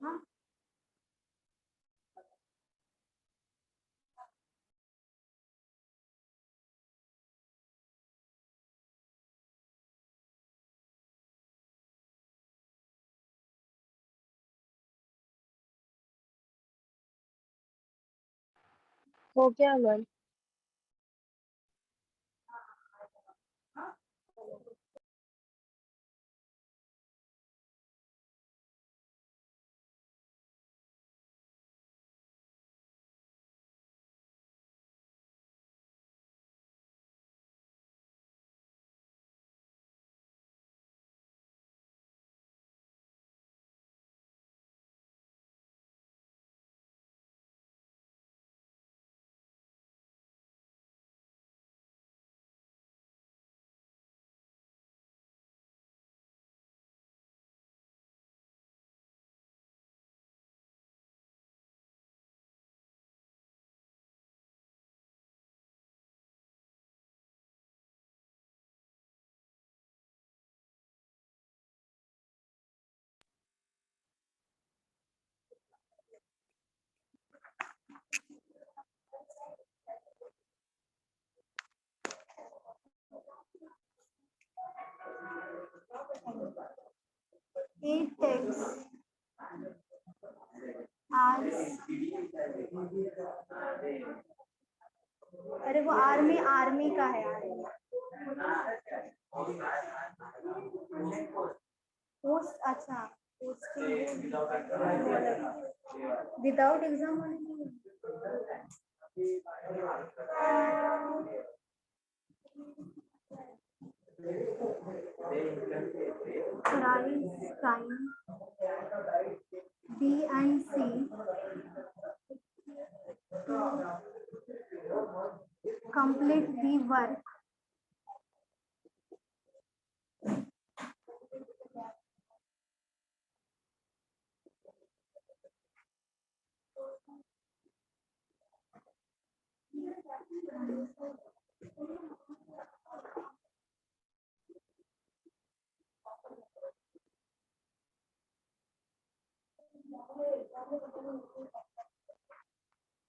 हाँ हो गया मैम। It takes hours, अरे वो आर्मी का है, पोस्ट, अच्छा पोस्टिंग विदाउट एग्जाम होने की, price time B and C to complete the work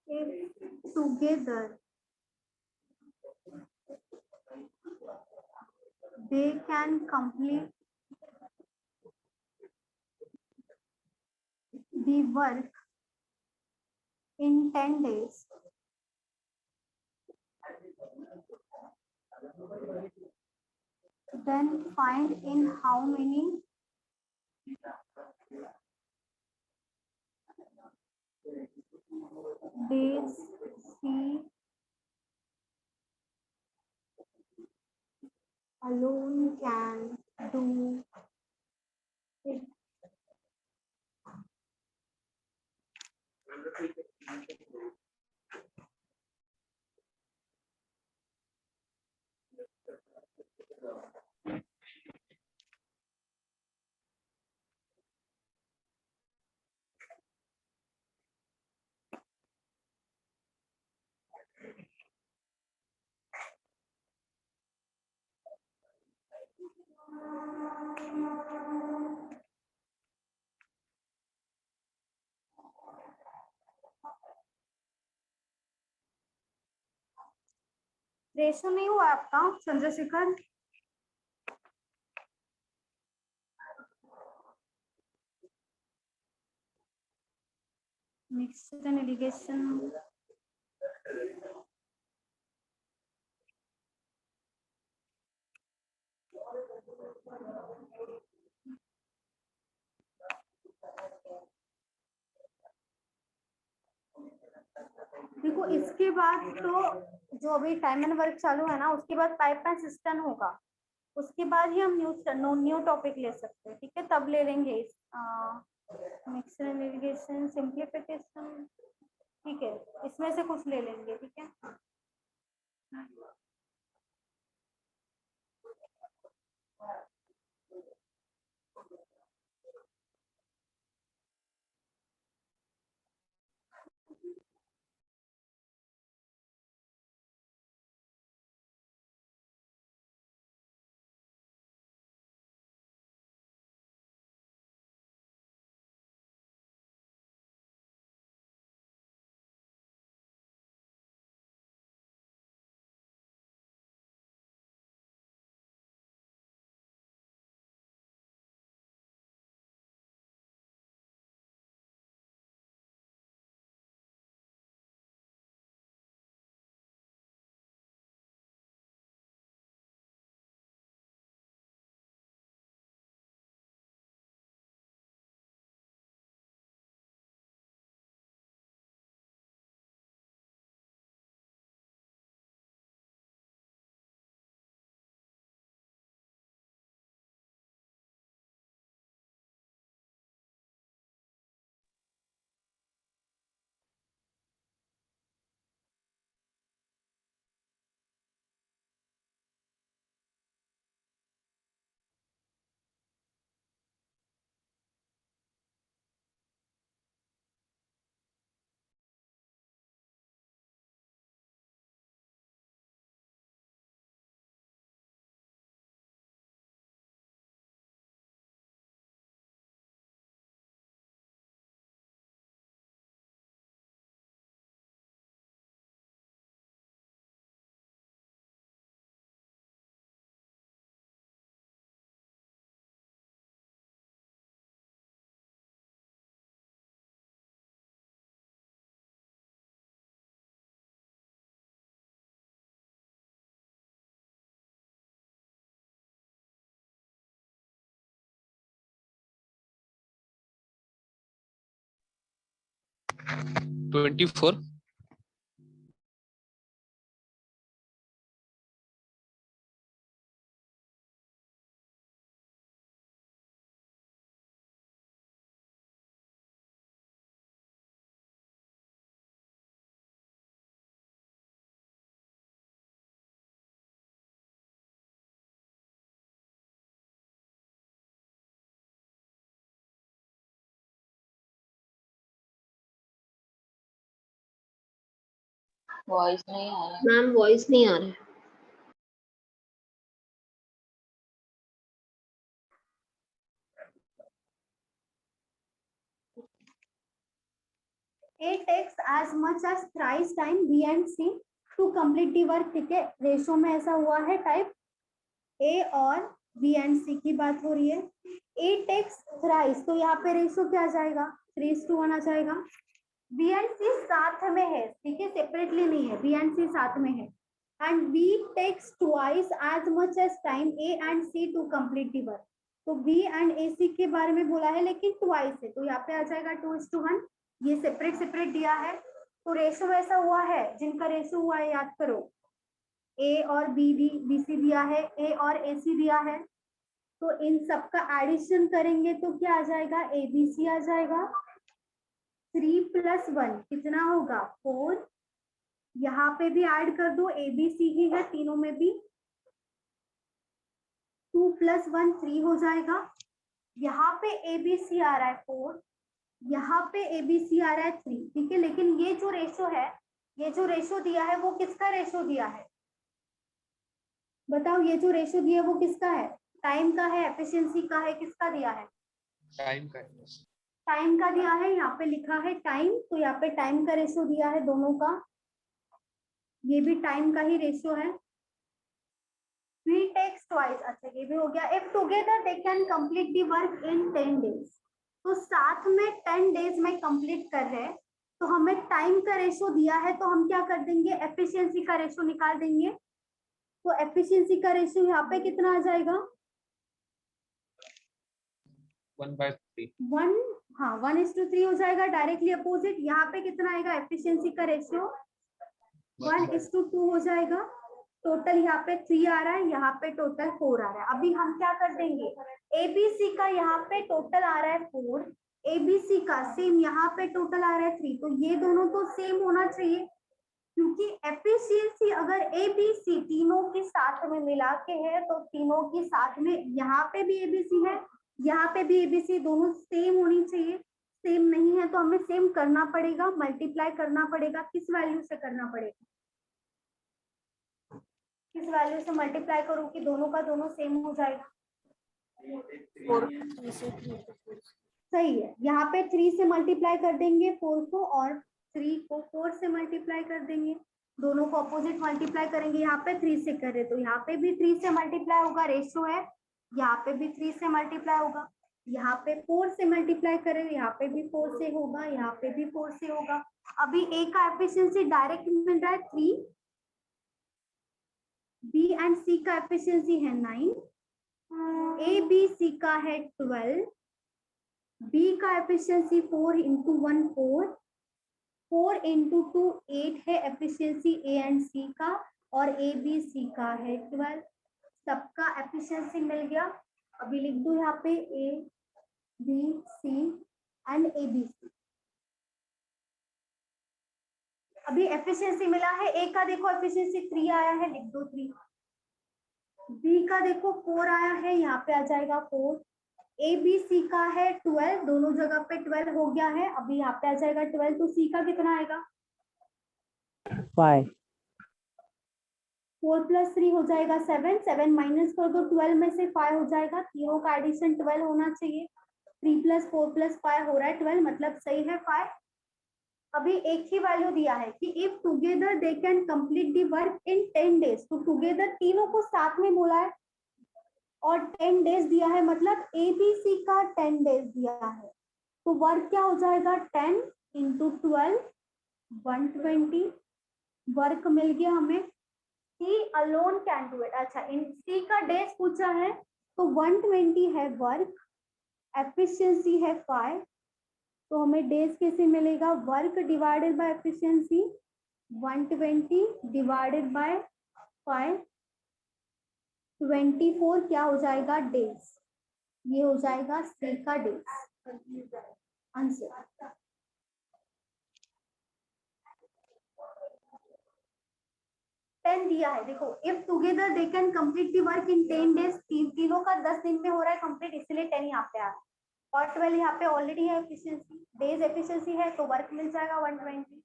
If together they can complete the work in 10 days, then find in how many days she alone can do it. Ratio नहीं हुआ आपका Chandrashekhar? Mixer and irrigation देखो, इसके बाद तो जो अभी time and work चालू है ना, उसके बाद पाइप एंड सिस्टम होगा, उसके बाद ही हम न्यू टॉपिक ले सकते हैं, ठीक है, तब ले लेंगे मिक्सर एंड इरिगेशन सिंप्लीफिकेशन, ठीक है, इसमें से कुछ ले लेंगे, ठीक है। $24. वॉइस नहीं आ रहा। मैम वॉइस नहीं आ रहा है। A takes as much as thrice time B and C to complete the work. ठीक है, रेशो में ऐसा हुआ है टाइप A और B and C की बात हो रही है. A takes thrice, तो यहाँ पे रेशो क्या आ जाएगा? 3:1 आ जाएगा. B and C साथ में है, ठीक है, सेपरेटली नहीं है. B and C साथ में है. And B takes twice as much as time A and C to complete the work. तो B and AC के बारे में बोला है लेकिन twice है, तो यहाँ पे आ जाएगा 2:1. ये सेपरेट सेपरेट दिया है. तो रेशो ऐसा हुआ है, जिनका रेशो हुआ है याद करो, ए और बी सी दिया है, ए और ए सी दिया है. तो इन सबका एडिशन करेंगे तो क्या आ जाएगा? ए बी सी आ जाएगा. 3 + 1 कितना होगा? 4. यहाँ पे भी ऐड कर दो, ए बी सी ही है तीनों में भी. 2 + 1 3 हो जाएगा. यहाँ पे ए बी सी आ रहा है 4, यहाँ पे ABC आ रहा है 3, ठीक है. लेकिन ये जो रेशो है, ये जो रेशो दिया है वो किसका रेशो दिया है? बताओ, ये जो रेशो दिया है वो किसका है? टाइम का है, एफिशिएंसी का है, किसका दिया है? टाइम का है। टाइम का दिया है. यहाँ पे लिखा है टाइम, तो यहाँ पे टाइम का रेशो दिया है दोनों का. ये भी टाइम का ही रेशो है. We takes twice, अच्छा ये भी हो गया. If together they can complete the work in 10 days, तो साथ में 10 डेज में कंप्लीट कर रहे हैं, तो हमें टाइम का रेशो दिया है, तो हम क्या कर देंगे? एफिशिएंसी का रेशो निकाल देंगे. तो एफिशिएंसी का रेशो यहाँ पे कितना आ जाएगा? 1/3. 1, हाँ 1:3 हो जाएगा. Directly opposite. यहाँ पे कितना आएगा एफिशिएंसी का रेशो? 1:2 हो जाएगा. टोटल यहाँ पे 3 आ रहा है, यहाँ पे टोटल 4 आ रहा है. अभी हम क्या कर देंगे? एबीसी का यहाँ पे टोटल आ रहा है 4, एबीसी का सेम यहाँ पे टोटल आ रहा है 3, तो ये दोनों तो सेम होना चाहिए, क्योंकि एफिशिएंसी अगर एबीसी तीनों के साथ में मिला के है, तो तीनों के साथ में यहाँ पे भी एबीसी है, यहाँ पे भी एबीसी, दोनों सेम होनी चाहिए. सेम नहीं है तो हमें सेम करना पड़ेगा, मल्टीप्लाई करना पड़ेगा. किस वैल्यू से करना पड़ेगा? किस वैल्यू से मल्टीप्लाई करूँ कि दोनों का दोनों सेम हो जाएगा? 4 से 3 सही है. यहाँ पे 3 से मल्टीप्लाई कर देंगे 4 को, और 3 को 4 से मल्टीप्लाई कर देंगे. दोनों को अपोजिट मल्टीप्लाई करेंगे. यहाँ पे 3 से कर रहे, तो यहाँ पे भी 3 से मल्टीप्लाई होगा, रेशियो है. यहाँ पे भी 3 से मल्टीप्लाई होगा. यहाँ पे 4 से मल्टीप्लाई करें, यहाँ पे भी 4 से होगा, यहाँ पे भी 4 से होगा. अभी ए का एफिशिएंसी डायरेक्ट मिल रहा है 3, बी एंड सी का एफिशिएंसी है 9, ए बी सी का है 12, बी का एफिशिएंसी 4 × 1 4, 4 × 2 8 है एफिशिएंसी ए एंड सी का, और ए बी सी का है 12. सबका एफिशिएंसी मिल गया. अभी लिख दो यहाँ पे A B C and A B C. अभी एफिशिएंसी मिला है. ए का देखो एफिशिएंसी 3 आया है, लिख दो 3. बी का देखो 4 आया है, यहाँ पे आ जाएगा 4. ए बी सी का है 12, दोनों जगह पे 12 हो गया है. अभी यहाँ पे आ जाएगा 12, तो सी का कितना आएगा? 5. 4 + 3 हो जाएगा 7, 7 माइनस कर दो 12 में से 5 हो जाएगा. तीनों का एडिशन 12 होना चाहिए. 3 + 4 + 5 हो रहा है 12, मतलब सही है 5. अभी एक ही वैल्यू दिया है कि if together they can complete the work in 10 days, तो टुगेदर तीनों को साथ में बोला है और 10 डेज दिया है, मतलब एबीसी का 10 डेज दिया है. तो वर्क क्या हो जाएगा? 10 × 12 120 वर्क मिल गया हमें. C alone can do it. अच्छा, इन सी का डेज पूछा है, तो 120 है वर्क, एफिशिएंसी है 5, तो हमें डेज कैसे मिलेगा? Work divided by efficiency, 120 divided by 5, 24 क्या हो जाएगा? डेज. ये हो जाएगा सी का डेज आंसर. टेन दिया है. देखो, if together they can complete the work in 10 days, तीनों का 10 दिन में हो रहा है कंप्लीट, इसलिए 10 यहाँ पे आ रहा है. और 12 यहाँ पे ऑलरेडी है एफिशिएंसी, डेज एफिशिएंसी है, तो वर्क मिल जाएगा 120.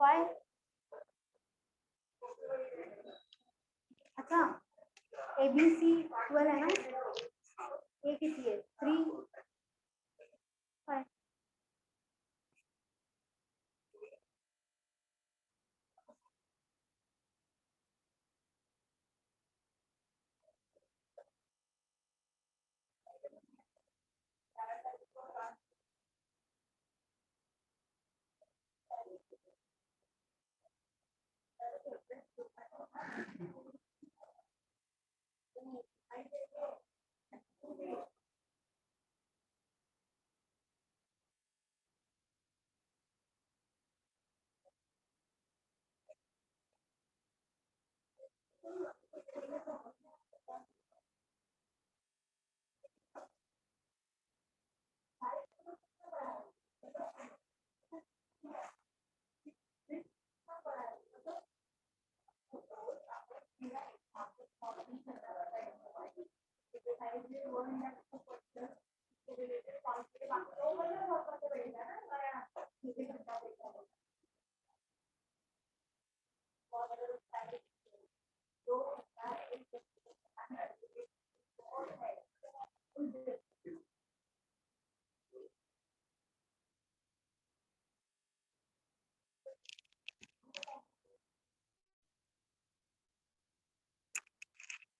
फाइव। अच्छा ABC 12 है ना, ये कितनी है 3 5।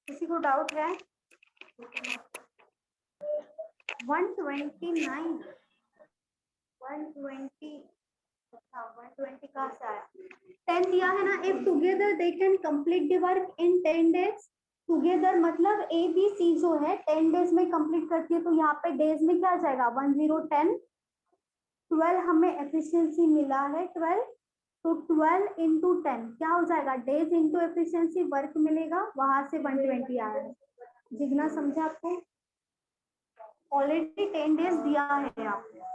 किसी को डाउट है? 129 120 120 कहाँ से आया? 10 दिया है ना। If together they can complete the work in 10 days. Together मतलब ABC जो है 10 डेज में कंप्लीट करती है, तो यहाँ पे डेज में क्या आ जाएगा 10 10 12 हमें एफिशिएंसी मिला है 12, तो 12 इंटू 10 क्या हो जाएगा डेज इंटू एफिशिएंसी वर्क मिलेगा, वहां से 120 आया है। जितना समझा आपको? ऑलरेडी 10 डेज दिया है आपको।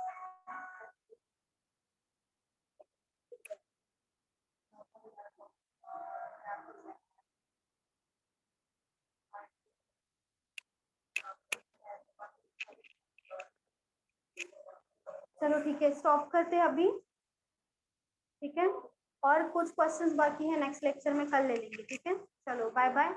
चलो ठीक है, स्टॉप करते हैं अभी, ठीक है। और कुछ क्वेश्चंस बाकी है नेक्स्ट लेक्चर में कल ले लेंगे, ठीक है। चलो बाय बाय।